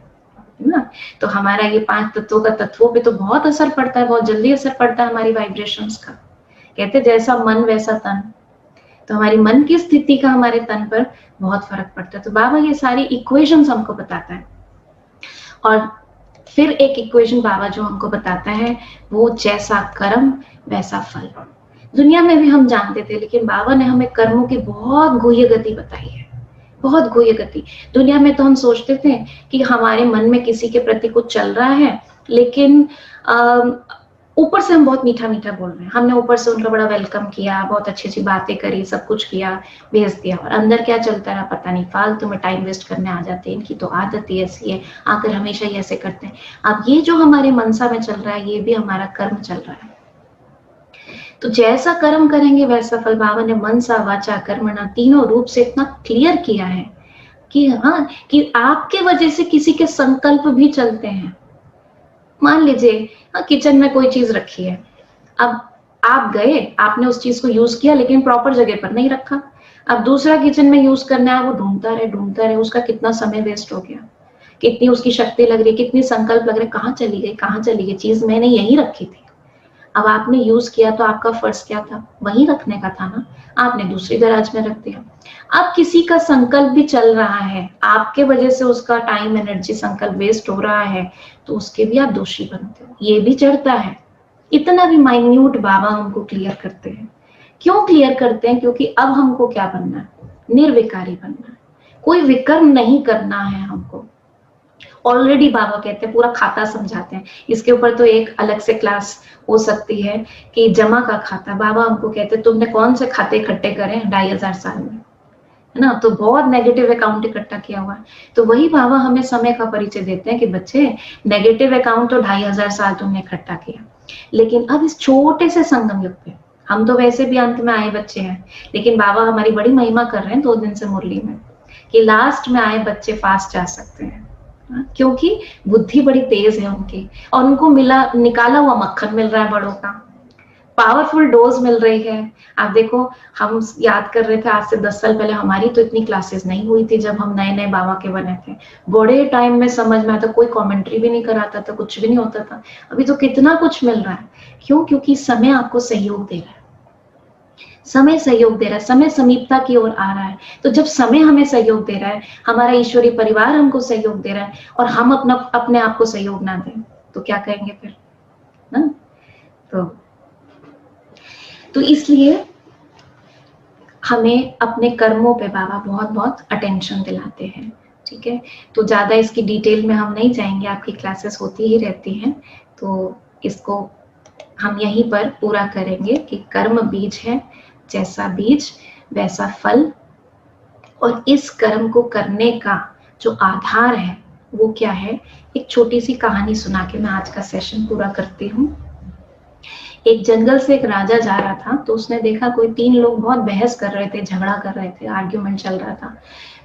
Speaker 1: है ना। तो हमारा ये 5 तत्वों का तत्वों पे तो बहुत असर पड़ता है, बहुत जल्दी असर पड़ता है हमारी वाइब्रेशंस का। कहते जैसा मन वैसा तन, तो हमारी मन की स्थिति का हमारे तन पर बहुत फर्क पड़ता है। तो बाबा ये सारी इक्वेशंस हमको बताता है। और फिर एक इक्वेशन बाबा जो हमको बताता है, वो जैसा कर्म वैसा फल। दुनिया में भी हम जानते थे, लेकिन बाबा ने हमें कर्मों की बहुत गुह्य गति बताई है, बहुत गुह्य गति। दुनिया में तो हम सोचते थे कि हमारे मन में किसी के प्रति कुछ चल रहा है, लेकिन ऊपर से हम बहुत मीठा मीठा बोल रहे हैं, हमने ऊपर से उनका बड़ा वेलकम किया, बहुत अच्छी अच्छी बातें करी, सब कुछ किया, भेज दिया, और अंदर क्या चलता रहा पता नहीं। फालतू में टाइम वेस्ट करने आ जाते हैं, इनकी तो आदत ही ऐसी है, आकर हमेशा ही ऐसे करते हैं। अब ये जो हमारे मनसा में चल रहा है, ये भी हमारा कर्म चल रहा है। तो जैसा कर्म करेंगे वैसा फल। बाबा ने मनसा वाचा कर्मणा तीनों रूप से इतना क्लियर किया है कि हाँ, कि आपके वजह से किसी के संकल्प भी चलते हैं। मान लीजिए किचन में कोई चीज रखी है, अब आप गए, आपने उस चीज को यूज किया, लेकिन प्रॉपर जगह पर नहीं रखा। अब दूसरा किचन में यूज करना है, वो ढूंढता रहे, उसका कितना समय वेस्ट हो गया, कितनी उसकी शक्ति लग रही है, कितनी संकल्प लग रहे, कहाँ चली गई चीज, मैंने यही रखी थी। अब आपने यूज किया तो आपका फर्ज क्या था, वहीं रखने का था ना, आपने दूसरी दराज में रख दिया। अब किसी का संकल्प भी चल रहा है, आपके वजह से उसका टाइम एनर्जी संकल्प वेस्ट हो रहा है, तो उसके भी आप दोषी बनते हो, ये भी चढ़ता है। इतना भी माइन्यूट बाबा हमको क्लियर करते हैं। क्यों क्लियर करते हैं? क्योंकि अब हमको क्या बनना है, निर्विकारी बनना है, कोई विकर्म नहीं करना है हमको। ऑलरेडी बाबा कहते हैं, पूरा खाता समझाते हैं, इसके ऊपर तो एक अलग से क्लास हो सकती है कि जमा का खाता। बाबा हमको कहते हैं तुमने कौन से खाते इकट्ठे करे 2500 साल में, है ना, तो बहुत नेगेटिव अकाउंट इकट्ठा किया हुआ है। तो वही बाबा हमें समय का परिचय देते हैं कि बच्चे नेगेटिव अकाउंट तो 2500 साल तुमने इकट्ठा किया, लेकिन अब इस छोटे से संगम युग पे, हम तो वैसे भी अंत में आए बच्चे हैं, लेकिन बाबा हमारी बड़ी महिमा कर रहे हैं 2 दिन से मुरली में, कि लास्ट में आए बच्चे फास्ट जा सकते हैं, क्योंकि बुद्धि बड़ी तेज है उनकी, और उनको निकाला हुआ मक्खन मिल रहा है बड़ों का, पावरफुल डोज मिल रही है। आप देखो, हम याद कर रहे थे आज से 10 साल पहले हमारी तो इतनी क्लासेस नहीं हुई थी, जब हम नए नए बाबा के बने थे, बड़े टाइम में समझ में आता, कोई कमेंट्री भी नहीं कराता था, कुछ भी नहीं होता था। अभी तो कितना कुछ मिल रहा है। क्यों? क्योंकि समय आपको सहयोग दे रहा है। समय सहयोग दे रहा है, समय समीपता की ओर आ रहा है। तो जब समय हमें सहयोग दे रहा है, हमारा ईश्वरीय परिवार हमको सहयोग दे रहा है और हम अपने आप को सहयोग ना दें तो क्या कहेंगे फिर ना? तो इसलिए हमें अपने कर्मों पे बाबा बहुत बहुत अटेंशन दिलाते हैं, ठीक है। तो ज्यादा इसकी डिटेल में हम नहीं जाएंगे, आपकी क्लासेस होती ही रहती हैं, तो इसको हम यहीं पर पूरा करेंगे कि कर्म बीज है, जैसा बीज वैसा फल, और इस कर्म को करने का जो आधार है वो क्या है। एक छोटी सी कहानी सुना के मैं आज का सेशन पूरा करती हूँ। एक जंगल से एक राजा जा रहा था, तो उसने देखा कोई 3 लोग बहुत बहस कर रहे थे, झगड़ा कर रहे थे, आर्ग्यूमेंट चल रहा था।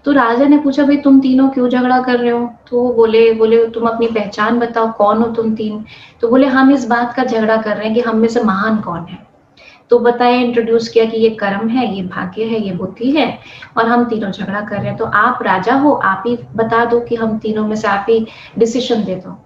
Speaker 1: तो राजा ने पूछा, भाई तुम तीनों क्यों झगड़ा कर रहे हो? तो बोले तुम अपनी पहचान बताओ, कौन हो तुम 3? तो बोले हम इस बात का झगड़ा कर रहे हैं कि हम में से महान कौन है। तो बताया, इंट्रोड्यूस किया कि ये कर्म है, ये भाग्य है, ये बुद्धि है, और हम तीनों झगड़ा कर रहे हैं। तो आप राजा हो, आप ही बता दो कि हम तीनों में से आप ही डिसीजन दे दो।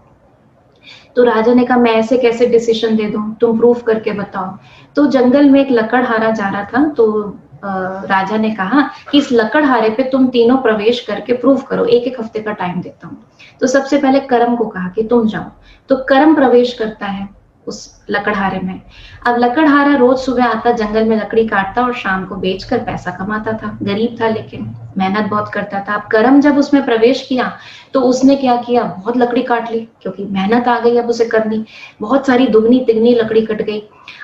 Speaker 1: तो राजा ने कहा, मैं ऐसे कैसे डिसीजन दे दूं, तुम प्रूफ करके बताओ। तो जंगल में एक लकड़हारा जा रहा था, तो राजा ने कहा कि इस लकड़हारे पे तुम तीनों प्रवेश करके प्रूफ करो, 1-1 हफ्ते का टाइम देता हूँ। तो सबसे पहले कर्म को कहा कि तुम जाओ। तो कर्म प्रवेश करता है उस लकड़हारे में। अब लकड़हारा रोज सुबह आता, जंगल में लकड़ी काटता और शाम को बेचकर पैसा कमाता था। गरीब था लेकिन मेहनत बहुत करता था। अब कर्म जब उसमें प्रवेश किया तो उसने क्या किया, बहुत लकड़ी काट ली, क्योंकि मेहनत आ गई अब उसे करनी, बहुत सारी दुगनी तिगनी लकड़ी कट गई।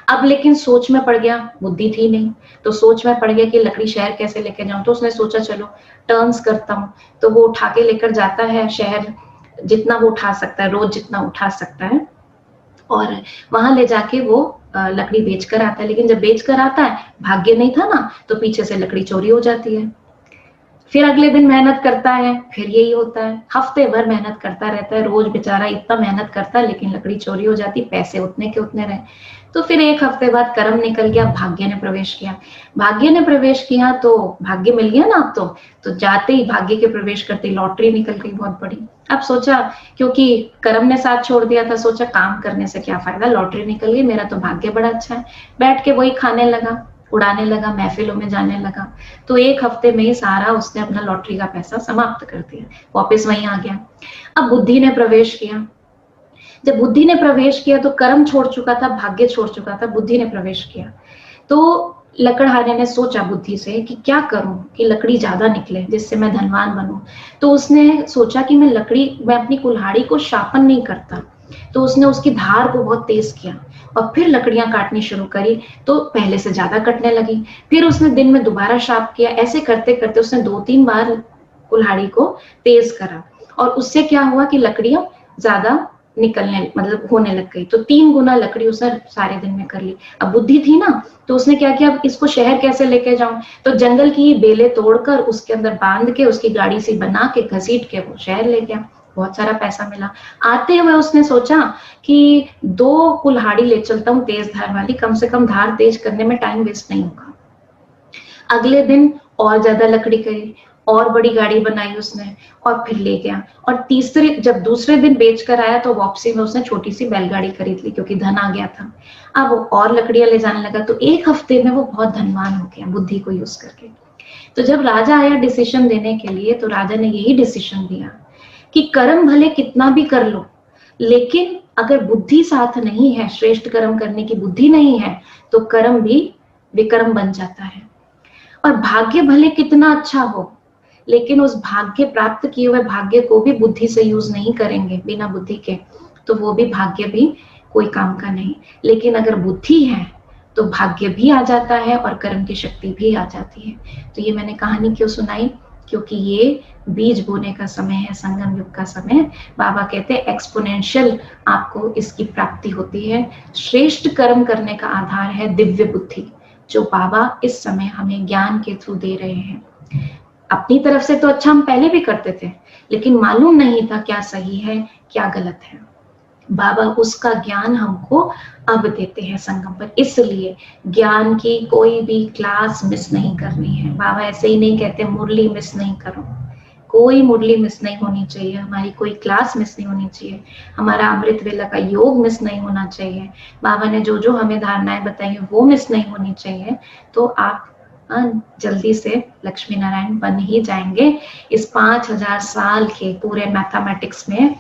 Speaker 1: अब लेकिन सोच में पड़ गया, बुद्धि थी नहीं, तो सोच में पड़ गया कि लकड़ी शहर कैसे लेके जाऊं। तो उसने सोचा चलो टर्न्स करता हूँ। तो वो उठा के लेकर जाता है शहर, जितना वो उठा सकता है, रोज जितना उठा सकता है, और वहां ले जाके वो लकड़ी बेच कर आता है। लेकिन जब बेच कर आता है, भाग्य नहीं था ना, तो पीछे से लकड़ी चोरी हो जाती है। फिर अगले दिन मेहनत करता है, फिर यही होता है, हफ्ते भर मेहनत करता रहता है, रोज बेचारा इतना मेहनत करता है, लेकिन लकड़ी चोरी हो जाती, पैसे उतने के उतने रहे। तो फिर 1 हफ्ते बाद कर्म निकल गया, भाग्य ने प्रवेश किया। भाग्य ने प्रवेश किया तो भाग्य मिल गया ना। अब तो जाते ही भाग्य के प्रवेश करते ही लॉटरी निकल गई बहुत बड़ी। अब सोचा, क्योंकि कर्म ने साथ छोड़ दिया था, सोचा काम करने से क्या फायदा, लॉटरी निकल गई, मेरा तो भाग्य बड़ा अच्छा है। बैठ के वही खाने लगा, उड़ाने लगा, महफिलों में जाने लगा। तो 1 हफ्ते में ही सारा उसने अपना लॉटरी का पैसा समाप्त कर दिया, वापस वहीं आ गया। अब बुद्धि ने प्रवेश किया। जब बुद्धि ने प्रवेश किया तो कर्म छोड़ चुका था, भाग्य छोड़ चुका था, बुद्धि ने प्रवेश किया। तो लकड़हारे ने सोचा बुद्धि से कि क्या करूं कि लकड़ी ज्यादा निकले, जिससे मैं धनवान बनूं। तो उसने सोचा कि मैं अपनी कुल्हाड़ी को शार्पन नहीं करता, तो उसने उसकी धार को बहुत तेज किया और फिर लकड़ियां काटनी शुरू करी। तो पहले से ज्यादा कटने लगी। फिर उसने दिन में दोबारा शार्प किया। ऐसे करते करते उसने 2-3 बार कुल्हाड़ी को तेज करा, और उससे क्या हुआ कि लकड़ियां ज्यादा निकलने होने लग गई। तो 3 गुना लकड़ी उसने सारे दिन में कर ली। अब बुद्धि थी ना, तो उसने क्या किया, अब इसको शहर कैसे लेके जाऊं। तो जंगल की बेलें तोड़कर उसके अंदर बांध के उसकी गाड़ी सी बना के घसीट के वो शहर ले गया। बहुत सारा पैसा मिला। आते हुए उसने सोचा कि 2 कुल्हाड़ी ले चलता हूँ तेज धार वाली, कम से कम धार तेज करने में टाइम वेस्ट नहीं होगा। अगले दिन और ज्यादा लकड़ी करी, और बड़ी गाड़ी बनाई उसने, और फिर ले गया। और जब दूसरे दिन बेच कर आया तो वापसी में उसने छोटी सी बैलगाड़ी खरीद ली, क्योंकि धन आ गया था। अब वो और लकड़ियां ले जाने लगा। तो 1 हफ्ते में वो बहुत धनवान हो गया बुद्धि को यूज करके। तो जब राजा आया डिसीजन देने के लिए, तो राजा ने यही डिसीजन दिया कि कर्म भले कितना भी कर लो, लेकिन अगर बुद्धि साथ नहीं है, श्रेष्ठ कर्म करने की बुद्धि नहीं है, तो कर्म भी विकर्म बन जाता है। और भाग्य भले कितना अच्छा हो, लेकिन उस भाग्य प्राप्त किए हुए भाग्य को भी बुद्धि से यूज नहीं करेंगे बिना बुद्धि के, तो वो भी भाग्य भी कोई काम का नहीं। लेकिन अगर बुद्धि है तो भाग्य भी आ जाता है और कर्म की शक्ति भी आ जाती है। तो ये मैंने कहानी क्यों सुनाई, क्योंकि ये बीज बोने का समय है, संगम युग का समय। बाबा कहते हैं एक्सपोनेंशियल आपको इसकी प्राप्ति होती है। श्रेष्ठ कर्म करने का आधार है दिव्य बुद्धि, जो बाबा इस समय हमें ज्ञान के थ्रू दे रहे हैं। अपनी तरफ से तो अच्छा हम पहले भी करते थे, लेकिन मालूम नहीं था क्या सही है क्या गलत है। बाबा उसका ज्ञान हमको अब देते हैं संगम पर। इसलिए ज्ञान की कोई भी क्लास मिस नहीं करनी है। बाबा ऐसे ही नहीं कहते मुरली मिस नहीं करो, कोई मुरली मिस नहीं होनी चाहिए, हमारी कोई क्लास मिस नहीं होनी चाहिए, हमारा अमृत वेला का योग मिस नहीं होना चाहिए, बाबा ने जो जो हमें धारणाएं बताई हैं वो मिस नहीं होनी चाहिए। तो आप जल्दी से लक्ष्मी नारायण बन ही जाएंगे। इस 5000 साल के पूरे मैथमेटिक्स में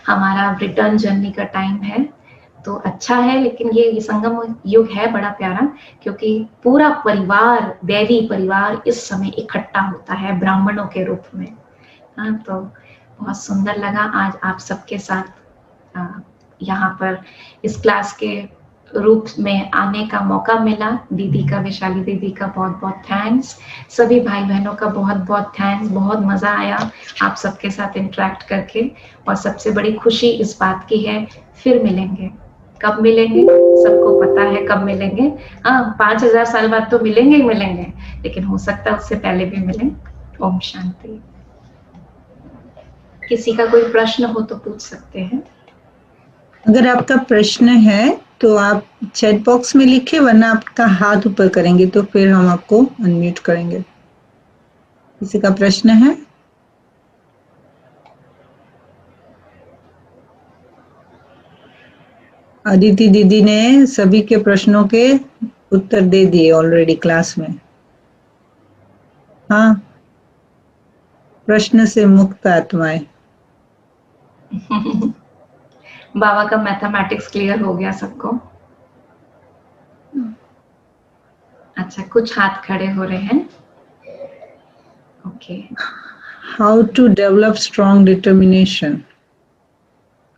Speaker 1: हमारा रिटर्न जर्नी का टाइम है, तो अच्छा है। लेकिन ये संगम युग है बड़ा प्यारा, क्योंकि पूरा परिवार, दैवी परिवार इस समय इकट्ठा होता है ब्राह्मणों के रूप में। तो बहुत सुंदर लगा आज आप सबके साथ यहाँ पर इस क्लास के रूप में आने का मौका मिला। दीदी का, वैशाली दीदी का बहुत बहुत थैंक्स, सभी भाई बहनों का बहुत बहुत थैंक्स। बहुत मजा आया आप सबके साथ इंटरेक्ट करके, और सबसे बड़ी खुशी इस बात की है फिर मिलेंगे। कब मिलेंगे सबको पता है, कब मिलेंगे। 5000 साल बाद तो मिलेंगे ही मिलेंगे, लेकिन हो सकता है उससे पहले भी मिलें। ओम शांति। किसी का कोई प्रश्न हो तो पूछ सकते हैं।
Speaker 9: अगर आपका प्रश्न है तो आप चैट बॉक्स में लिखे, वरना आपका हाथ ऊपर करेंगे तो फिर हम आपको अनम्यूट करेंगे। किसी का प्रश्न है? अदिति दीदी ने सभी के प्रश्नों के उत्तर दे दिए ऑलरेडी क्लास में। हाँ, प्रश्न से मुक्त आत्माएं।
Speaker 1: बाबा का मैथमेटिक्स क्लियर हो गया सबको? अच्छा, कुछ हाथ खड़े हो रहे हैं। Okay.
Speaker 9: How to develop strong determination.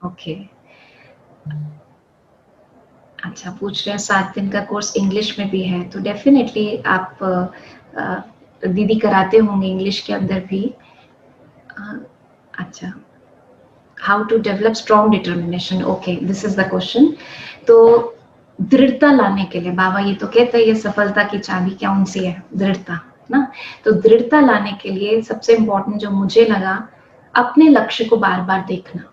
Speaker 1: Okay, अच्छा पूछ रहे हैं 7 दिन का कोर्स इंग्लिश में भी है, तो डेफिनेटली आप दीदी कराते होंगे इंग्लिश के अंदर भी। अच्छा, how to develop strong determination, okay, this is the question. तो दृढ़ता लाने के लिए बाबा ये तो कहते हैं ये सफलता की चाबी कौन सी है? दृढ़ता ना। तो दृढ़ता लाने के लिए सबसे इम्पोर्टेंट जो मुझे लगा, अपने लक्ष्य को बार बार देखना।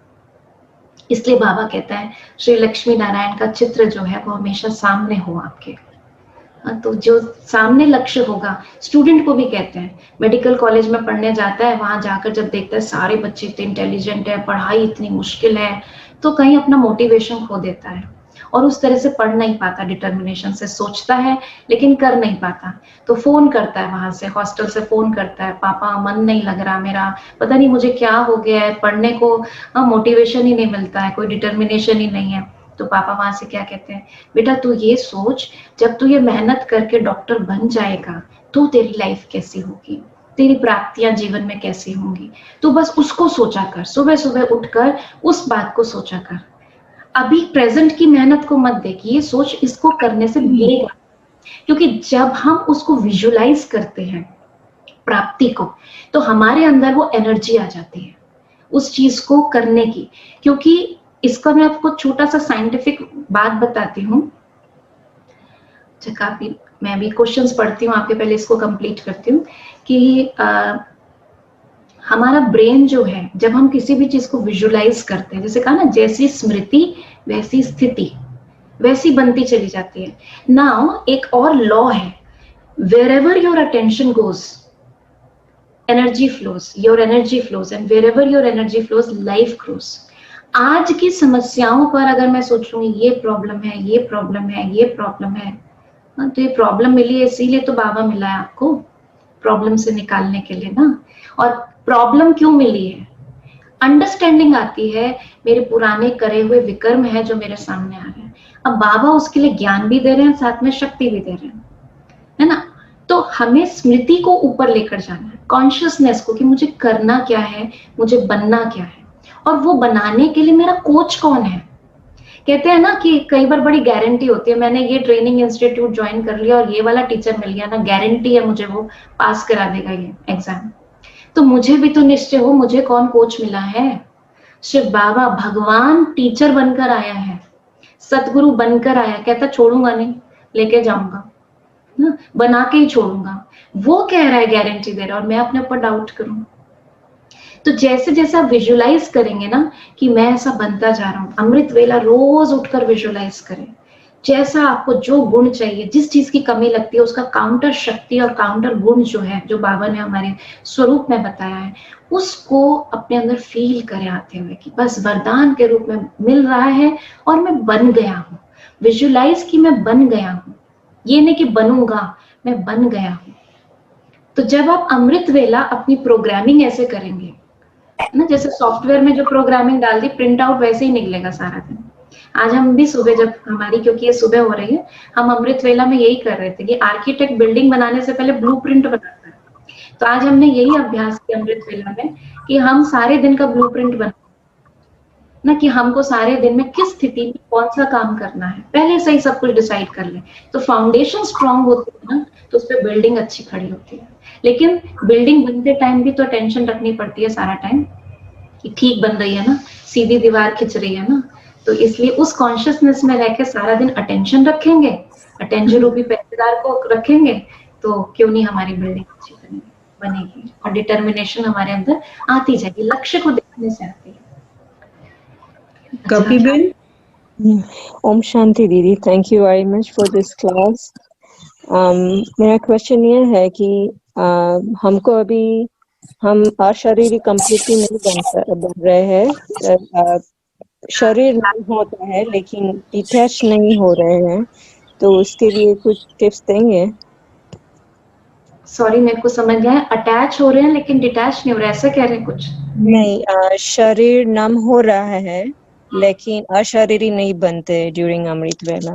Speaker 1: इसलिए बाबा कहता है श्री लक्ष्मी नारायण का चित्र जो है वो हमेशा सामने हो आपके। तो जो सामने लक्ष्य होगा, स्टूडेंट को भी कहते हैं, मेडिकल कॉलेज में पढ़ने जाता है, वहां जाकर जब देखता है सारे बच्चे इतने इंटेलिजेंट है, पढ़ाई इतनी मुश्किल है, तो कहीं अपना मोटिवेशन खो देता है और उस तरह से पढ़ नहीं पाता। डिटर्मिनेशन से सोचता है लेकिन कर नहीं पाता, तो फोन करता है, वहां से हॉस्टल से फोन करता है, पापा मन नहीं लग रहा मेरा, पता नहीं मुझे क्या हो गया है, पढ़ने को मोटिवेशन ही नहीं मिलता है, कोई डिटर्मिनेशन ही नहीं है। तो पापा वहां से क्या कहते हैं, बेटा तू ये सोच, जब तू ये मेहनत करके डॉक्टर बन जाएगा तो तेरी लाइफ कैसी होगी, तेरी प्राप्तियां जीवन में कैसी होंगी, तो बस उसको सोचा कर, सुबह सुबह उठकर उस बात को सोचा कर। अभी प्रेजेंट की मेहनत को मत देख, ये सोच इसको करने से मिलेगा। क्योंकि जब हम उसको विजुलाइज करते हैं प्राप्ति को, तो हमारे अंदर वो एनर्जी आ जाती है उस चीज को करने की। क्योंकि इसका मैं आपको छोटा सा साइंटिफिक बात बताती हूँ। काफी मैं भी क्वेश्चंस पढ़ती हूँ आपके, पहले इसको कंप्लीट करती हूँ कि हमारा ब्रेन जो है, जब हम किसी भी चीज को विजुलाइज करते हैं, जैसे कहा ना, जैसी स्मृति वैसी स्थिति वैसी बनती चली जाती है। नाउ एक और लॉ है, wherever your attention goes, energy flows, your energy flows, and wherever your energy flows, life grows. आज की समस्याओं पर अगर मैं सोचूंगी ये प्रॉब्लम है, ये प्रॉब्लम है, ये प्रॉब्लम है, तो ये प्रॉब्लम मिली है इसीलिए तो बाबा मिला है आपको, प्रॉब्लम से निकालने के लिए ना। और प्रॉब्लम क्यों मिली है? अंडरस्टैंडिंग आती है, मेरे पुराने करे हुए विकर्म है जो मेरे सामने आ रहे हैं। अब बाबा उसके लिए ज्ञान भी दे रहे हैं, साथ में शक्ति भी दे रहे हैं, है ना। तो हमें स्मृति को ऊपर लेकर जाना है, कॉन्शियसनेस को, कि मुझे करना क्या है, मुझे बनना क्या है, और वो बनाने के लिए मेरा कोच कौन है। कहते हैं ना कि कई बार बड़ी गारंटी होती है, मैंने ये ट्रेनिंग इंस्टीट्यूट ज्वाइन कर लिया और ये वाला टीचर मिल गया ना, गारंटी है मुझे वो पास करा देगा ये एग्जाम। तो मुझे भी तो निश्चय हो मुझे कौन कोच मिला है। शिव बाबा भगवान टीचर बनकर आया है, सतगुरु बनकर आया, कहता छोड़ूंगा नहीं, लेके जाऊंगा ना, बना के ही छोड़ूंगा। वो कह रहा है, गारंटी दे रहा है, और मैं अपने ऊपर डाउट करूं। तो जैसे जैसे आप विजुलाइज करेंगे ना कि मैं ऐसा बनता जा रहा हूं, अमृत वेला रोज उठकर विजुलाइज करें, जैसा आपको जो गुण चाहिए, जिस चीज की कमी लगती है, उसका काउंटर शक्ति और काउंटर गुण जो है, जो बाबा ने हमारे स्वरूप में बताया है, उसको अपने अंदर फील करें आते हुए कि बस वरदान के रूप में मिल रहा है और मैं बन गया हूं। विजुलाइज कि मैं बन गया हूं, ये नहीं कि बनूंगा, मैं बन गया हूं। तो जब आप अमृत वेला अपनी प्रोग्रामिंग ऐसे करेंगे ना, जैसे सॉफ्टवेयर में जो प्रोग्रामिंग डाल दी प्रिंट आउट वैसे ही निकलेगा सारा दिन। आज हम भी सुबह, जब हमारी, क्योंकि ये सुबह हो रही है, हम अमृत वेला में यही कर रहे थे कि आर्किटेक्ट बिल्डिंग बनाने से पहले ब्लूप्रिंट बनाता है। तो आज हमने यही अभ्यास किया अमृत वेला में कि हम सारे दिन का ब्लूप्रिंट बना ना, कि हमको सारे दिन में किस स्थिति में कौन सा काम करना है, पहले से ही सब कुछ डिसाइड कर ले। तो फाउंडेशन स्ट्रांग होती है ना, तो उस पर बिल्डिंग अच्छी खड़ी होती है। लेकिन बिल्डिंग बनते टाइम भी तो टेंशन रखनी पड़ती है सारा टाइम कि ठीक बन रही है ना, सीधी दीवार खिंच रही है ना। तो इसलिए उस कॉन्शियसनेस में रह के सारा दिन अटेंशन रखेंगे, अटेंशन रूपी पहरेदार को रखेंगे, तो क्यों नहीं हमारी बिल्डिंग अच्छी बनेगी और डिटर्मिनेशन हमारे अंदर आती जाएगी, लक्ष्य को देखने से आती है।
Speaker 9: Copy bill.
Speaker 3: ओम शांति दीदी, thank you very much for this class. मेरा क्वेश्चन ये है कि हमको अभी हम अशरीरी कंप्लीटली नहीं बन रहे हैं, शरीर नहीं होता है लेकिन डिटैच नहीं हो रहे हैं, तो उसके लिए कुछ टिप्स देंगे?
Speaker 1: सॉरी, मेरे को समझ गया है, अटैच हो रहे हैं लेकिन डिटैच नहीं हो रहे, ऐसा कह रहे हैं कुछ?
Speaker 3: नहीं, शरीर नम हो रहा है लेकिन अशरीरी नहीं बनते ड्यूरिंग अमृत वेला।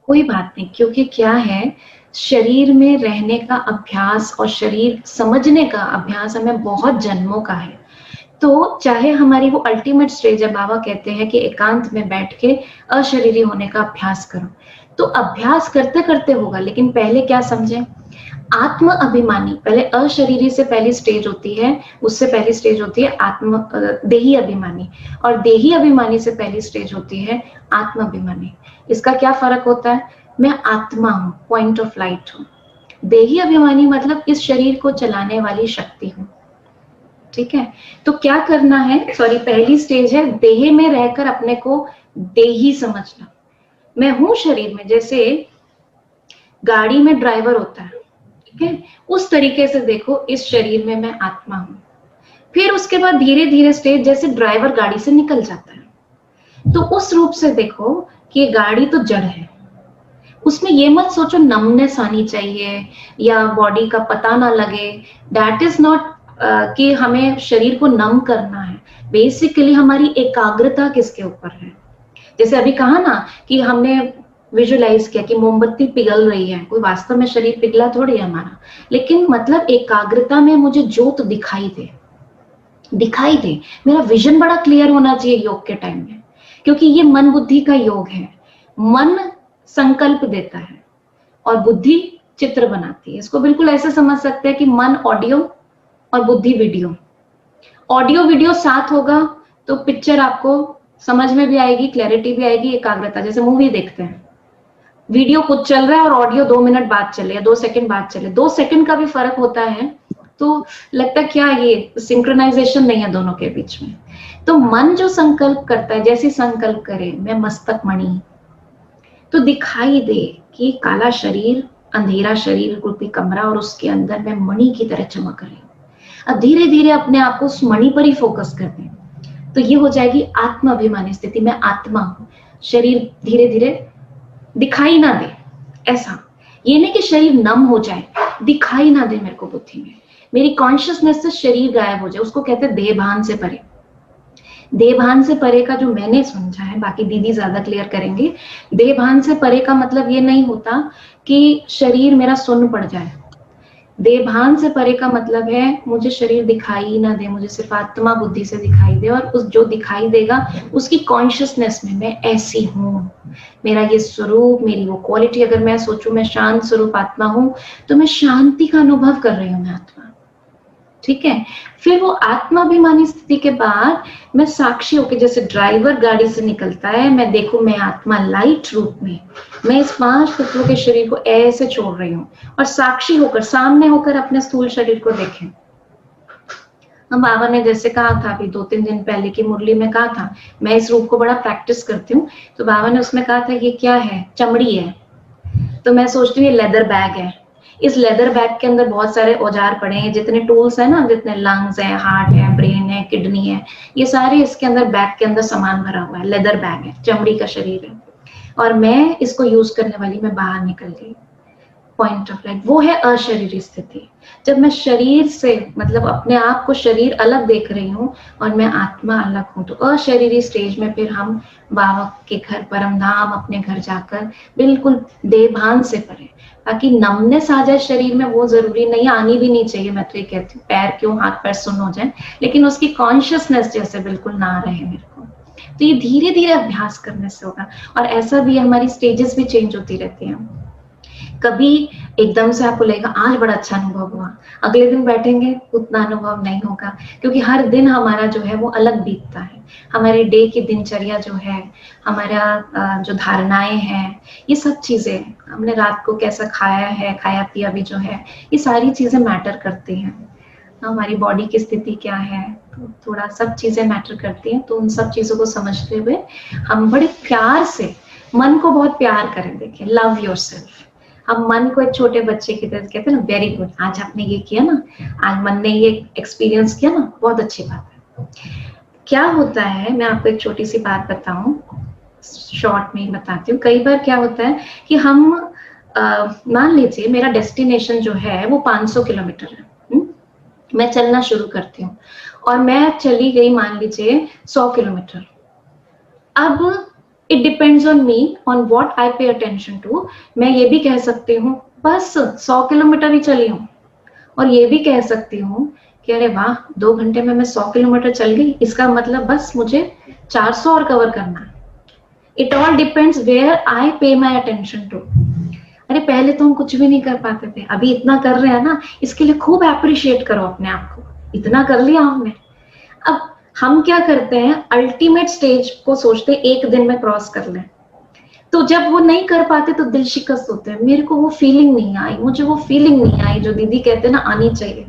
Speaker 1: कोई बात नहीं, क्योंकि क्या है, शरीर में रहने का अभ्यास और शरीर समझने का अभ्यास हमें बहुत जन्मों का है। तो चाहे हमारी वो अल्टीमेट स्टेज है, बाबा कहते हैं कि एकांत में बैठ के अशरीरी होने का अभ्यास करो, तो अभ्यास करते करते होगा। लेकिन पहले क्या समझें, आत्म अभिमानी, पहले अशरीरी से पहली स्टेज होती है, उससे पहली स्टेज होती है आत्म देही अभिमानी, और देही अभिमानी से पहली स्टेज होती है आत्म अभिमानी। इसका क्या फर्क होता है? मैं आत्मा हूँ, पॉइंट ऑफ लाइट हूँ। देही अभिमानी मतलब इस शरीर को चलाने वाली शक्ति हूँ। ठीक है, तो क्या करना है, सॉरी, पहली स्टेज है देह में रहकर अपने को देही समझना। मैं हूं शरीर में, जैसे गाड़ी में ड्राइवर होता है, ठीक है, उस तरीके से देखो इस शरीर में मैं आत्मा हूं। फिर उसके बाद धीरे धीरे स्टेज, जैसे ड्राइवर गाड़ी से निकल जाता है, तो उस रूप से देखो कि गाड़ी तो जड़ है, उसमें ये मत सोचो नमनेस आनी चाहिए या बॉडी का पता ना लगे, दैट इज नॉट कि हमें शरीर को नम करना है। बेसिकली हमारी एकाग्रता किसके ऊपर है, जैसे अभी कहा ना कि हमने विजुलाइज किया कि मोमबत्ती पिघल रही है, कोई वास्तव में शरीर पिघला थोड़ी है हमारा, लेकिन मतलब एकाग्रता में मुझे ज्योत दिखाई दे, मेरा विजन बड़ा क्लियर होना चाहिए योग के टाइम में, क्योंकि ये मन बुद्धि का योग है। मन संकल्प देता है और बुद्धि चित्र बनाती है। इसको बिल्कुल ऐसे समझ सकते हैं कि मन ऑडियो और बुद्धि वीडियो, ऑडियो वीडियो साथ होगा तो पिक्चर आपको समझ में भी आएगी, क्लैरिटी भी आएगी, एकाग्रता। जैसे मूवी देखते हैं, वीडियो कुछ चल रहा है और ऑडियो 2 मिनट बाद चले या 2 सेकंड बाद चले, 2 सेकंड का भी फर्क होता है, तो लगता है क्या ये सिंक्रोनाइजेशन नहीं है दोनों के बीच में। तो मन जो संकल्प करता है, जैसे संकल्प करे मैं मस्तक मणि, तो दिखाई दे कि काला शरीर, अंधेरा शरीर रूपी कमरा और उसके अंदर मैं मणि की तरह चमक रही हूँ। अब धीरे धीरे अपने आप को उस मणि पर ही फोकस कर दें, तो ये हो जाएगी आत्म अभिमानी स्थिति। मैं आत्मा हूं, शरीर धीरे धीरे दिखाई ना दे, ऐसा ये नहीं कि शरीर नम हो जाए, दिखाई ना दे मेरे को बुद्धि में, मेरी कॉन्शियसनेस से शरीर गायब हो जाए, उसको कहते हैं देहभान से परे। देहभान से परे का जो मैंने समझा है, बाकी दीदी ज्यादा क्लियर करेंगे, देहभान से परे का मतलब ये नहीं होता कि शरीर मेरा सुन्न पड़ जाए। देहभान से परे का मतलब है मुझे शरीर दिखाई ना दे, मुझे सिर्फ आत्मा बुद्धि से दिखाई दे, और उस जो दिखाई देगा उसकी कॉन्शियसनेस में मैं ऐसी हूँ, मेरा ये स्वरूप, मेरी वो क्वालिटी। अगर मैं सोचूं मैं शांत स्वरूप आत्मा हूँ, तो मैं शांति का अनुभव कर रही हूँ, मैं आत्मा। ठीक है, फिर वो आत्माभिमानी स्थिति के बाद मैं साक्षी होकर, जैसे ड्राइवर गाड़ी से निकलता है, मैं देखूं मैं आत्मा लाइट रूप में, मैं इस 5 तत्वों के शरीर को ऐसे छोड़ रही हूँ, और साक्षी होकर, सामने होकर अपने स्थूल शरीर को देखें। हम बाबा ने जैसे कहा था अभी 2-3 दिन पहले की मुरली में कहा था, मैं इस रूप को बड़ा प्रैक्टिस करती हूँ, तो बाबा ने उसमें कहा था ये क्या है, चमड़ी है। तो मैं सोचती हूँ ये लेदर बैग है। इस लेदर बैग के अंदर बहुत सारे औजार पड़े हैं, जितने टूल्स है ना, जितने लंग्स है, हार्ट है, ब्रेन है, किडनी है, ये सारे इसके अंदर बैग के अंदर सामान भरा हुआ है। लेदर बैग है, चमड़ी का शरीर है, और मैं इसको यूज करने वाली मैं बाहर निकल गई। पॉइंट ऑफ लाइट वो है अशरीरी स्थिति। जब मैं शरीर से मतलब अपने आप को शरीर अलग देख रही हूँ और मैं आत्मा अलग हूँ, तो अशरीरी स्टेज में फिर हम बाबा के घर परम धाम अपने घर जाकर बिल्कुल देभान से पढ़े, ताकि नमनेस आ जाए शरीर में वो जरूरी नहीं, आनी भी नहीं चाहिए। मैं तो ये कहती हूँ पैर क्यों हाथ पैर सुन्न हो जाए, लेकिन उसकी कॉन्शियसनेस जैसे बिल्कुल ना रहे मेरे को। तो ये धीरे धीरे अभ्यास करने से होगा। और ऐसा भी हमारी स्टेजेस भी चेंज होती रहती हैं। कभी एकदम से आपको लगेगा आज बड़ा अच्छा अनुभव हुआ, अगले दिन बैठेंगे उतना अनुभव नहीं होगा, क्योंकि हर दिन हमारा जो है वो अलग बीतता है। हमारे डे की दिनचर्या जो है, हमारा जो धारणाएं हैं, ये सब चीजें, हमने रात को कैसा खाया है, खाया पिया भी जो है, ये सारी चीजें मैटर करती हैं। हमारी बॉडी की स्थिति क्या है, तो थोड़ा सब चीजें मैटर करती हैं। तो उन सब चीजों को समझते हुए हम बड़े प्यार से मन को बहुत प्यार करें। देखिए, लव योरसेल्फ। हम मन को एक छोटे बच्चे की तरह कहते हैं ना, वेरी गुड, आज आपने ये किया ना, आज मन ने ये एक्सपीरियंस किया ना, बहुत अच्छी बात है। क्या होता है, मैं आपको एक छोटी सी बात बताऊं, शॉर्ट में ही बताती हूँ। कई बार क्या होता है कि हम मान लीजिए मेरा डेस्टिनेशन जो है वो 500 किलोमीटर है, मैं चलना शुरू करती हूँ और मैं चली गई मान लीजिए 100 किलोमीटर। अब it depends on me, on what I pay attention to. मैं ये भी कह सकती हूँ बस 100 किलोमीटर ही चली हूँ, और ये भी कह सकती हूँ कि अरे वाह 2 घंटे में मैं 100 किलोमीटर चल गई, इसका मतलब बस मुझे 400 और कवर करना है। It all depends where I pay my attention to. अरे पहले तो हम कुछ भी नहीं कर पाते थे, अभी इतना कर रहे हैं ना, इसके लिए खूब अप्रिशिएट करो अपने आप को, इतना कर लिया हमने। अब हम क्या करते हैं, अल्टीमेट स्टेज को सोचते हैं एक दिन में क्रॉस कर लें, तो जब वो नहीं कर पाते तो दिल शिकस्त होते हैं, मेरे को वो फीलिंग नहीं आई, मुझे वो फीलिंग नहीं आई जो दीदी कहते हैं ना आनी चाहिए।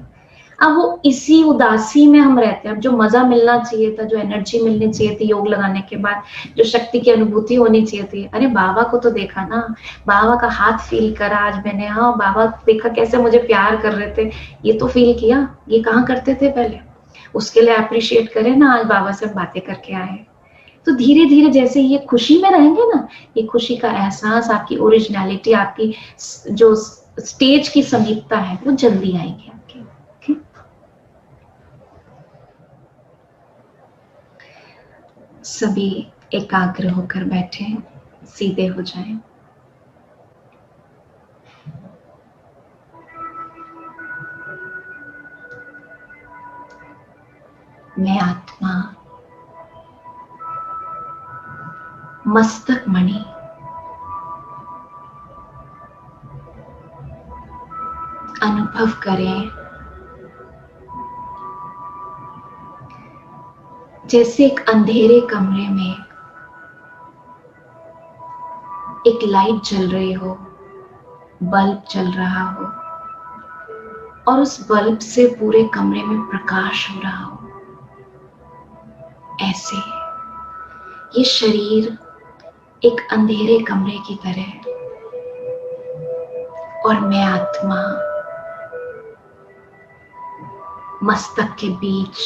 Speaker 1: अब वो इसी उदासी में हम रहते हैं। अब जो मजा मिलना चाहिए था, जो एनर्जी मिलनी चाहिए थी योग लगाने के बाद, जो शक्ति की अनुभूति होनी चाहिए थी, अरे बाबा को तो देखा ना, बाबा का हाथ फील करा आज मैंने, हाँ बाबा देखा कैसे मुझे प्यार कर रहे थे, ये तो फील किया, ये कहाँ करते थे पहले, उसके लिए अप्रिशिएट करें ना, आज बाबा से बातें करके आए। तो धीरे धीरे जैसे ये खुशी में रहेंगे ना, ये खुशी का एहसास, आपकी ओरिजिनलिटी, आपकी जो स्टेज की समीपता है वो जल्दी आएगी आपकी। सभी एकाग्र होकर बैठे, सीधे हो जाएं। मैं आत्मा मस्तक मणि अनुभव करें, जैसे एक अंधेरे कमरे में एक लाइट जल रही हो, बल्ब जल रहा हो और उस बल्ब से पूरे कमरे में प्रकाश हो रहा हो। ऐसे ये शरीर एक अंधेरे कमरे की तरह, और मैं आत्मा मस्तक के बीच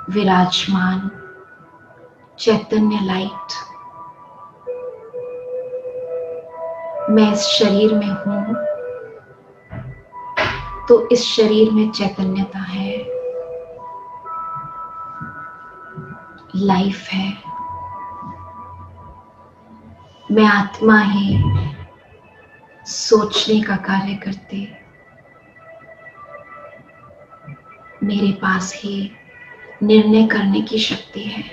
Speaker 1: विराजमान चैतन्य लाइट। मैं इस शरीर में हूं तो इस शरीर में चैतन्यता है, लाइफ है। मैं आत्मा ही सोचने का कार्य करती, मेरे पास ही निर्णय करने की शक्ति है,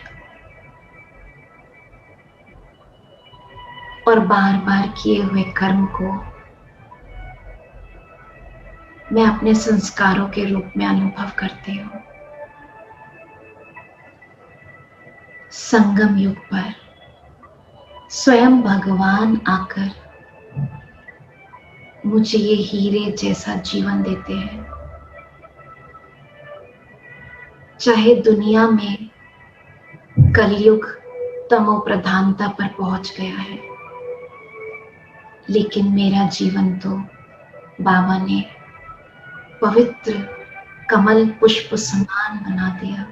Speaker 1: और बार बार किए हुए कर्म को मैं अपने संस्कारों के रूप में अनुभव करती हूँ। संगम युग पर स्वयं भगवान आकर मुझे ये हीरे जैसा जीवन देते हैं। चाहे दुनिया में कलयुग तमो प्रधानता पर पहुंच गया है, लेकिन मेरा जीवन तो बाबा ने पवित्र कमल पुष्प समान बना दिया।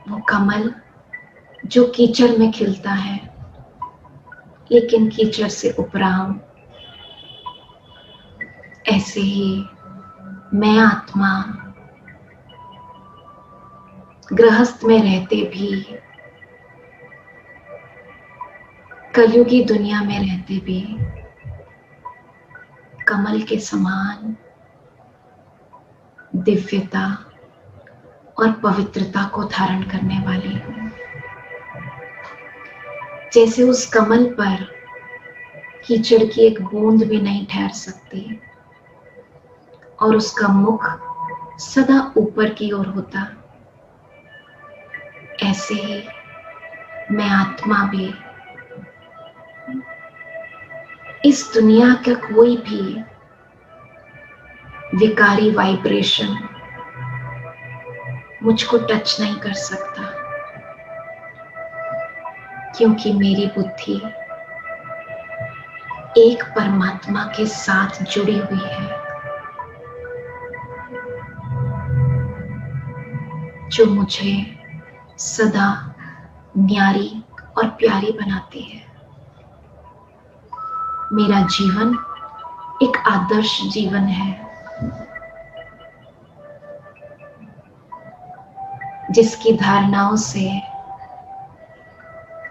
Speaker 1: वो कमल जो कीचड़ में खिलता है, लेकिन कीचड़ से उपराम, ऐसे ही मैं आत्मा गृहस्थ में रहते भी, कलयुगी दुनिया में रहते भी कमल के समान दिव्यता और पवित्रता को धारण करने वाली हूँ। जैसे उस कमल पर कीचड़ की एक बूंद भी नहीं ठहर सकती और उसका मुख सदा ऊपर की ओर होता, ऐसे ही मैं आत्मा भी इस दुनिया का कोई भी विकारी वाइब्रेशन मुझको टच नहीं कर सकता, क्योंकि मेरी बुद्धि एक परमात्मा के साथ जुड़ी हुई है, जो मुझे सदा न्यारी और प्यारी बनाती है। मेरा जीवन एक आदर्श जीवन है, जिसकी धारणाओं से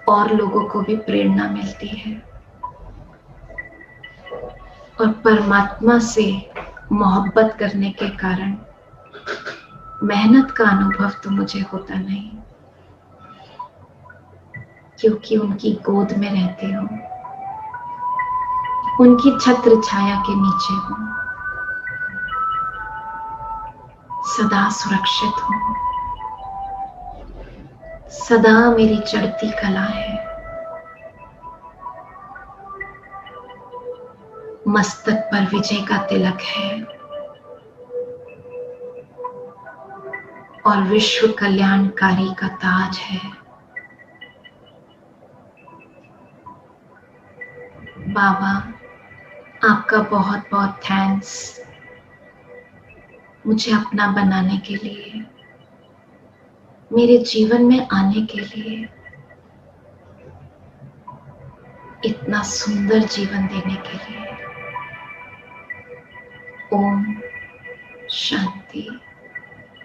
Speaker 1: और लोगों को भी प्रेरणा मिलती है और परमात्मा से मोहब्बत करने के कारण मेहनत का अनुभव तो मुझे होता नहीं, क्योंकि उनकी गोद में रहती हूँ, उनकी छत्र छाया के नीचे हूँ, सदा सुरक्षित हूँ, सदा मेरी चढ़ती कला है। मस्तक पर विजय का तिलक है और विश्व कल्याणकारी का ताज है। बाबा, आपका बहुत बहुत थैंक्स मुझे अपना बनाने के लिए, मेरे जीवन में आने के लिए, इतना सुंदर जीवन देने के लिए। ओम शांति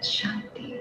Speaker 1: शांति।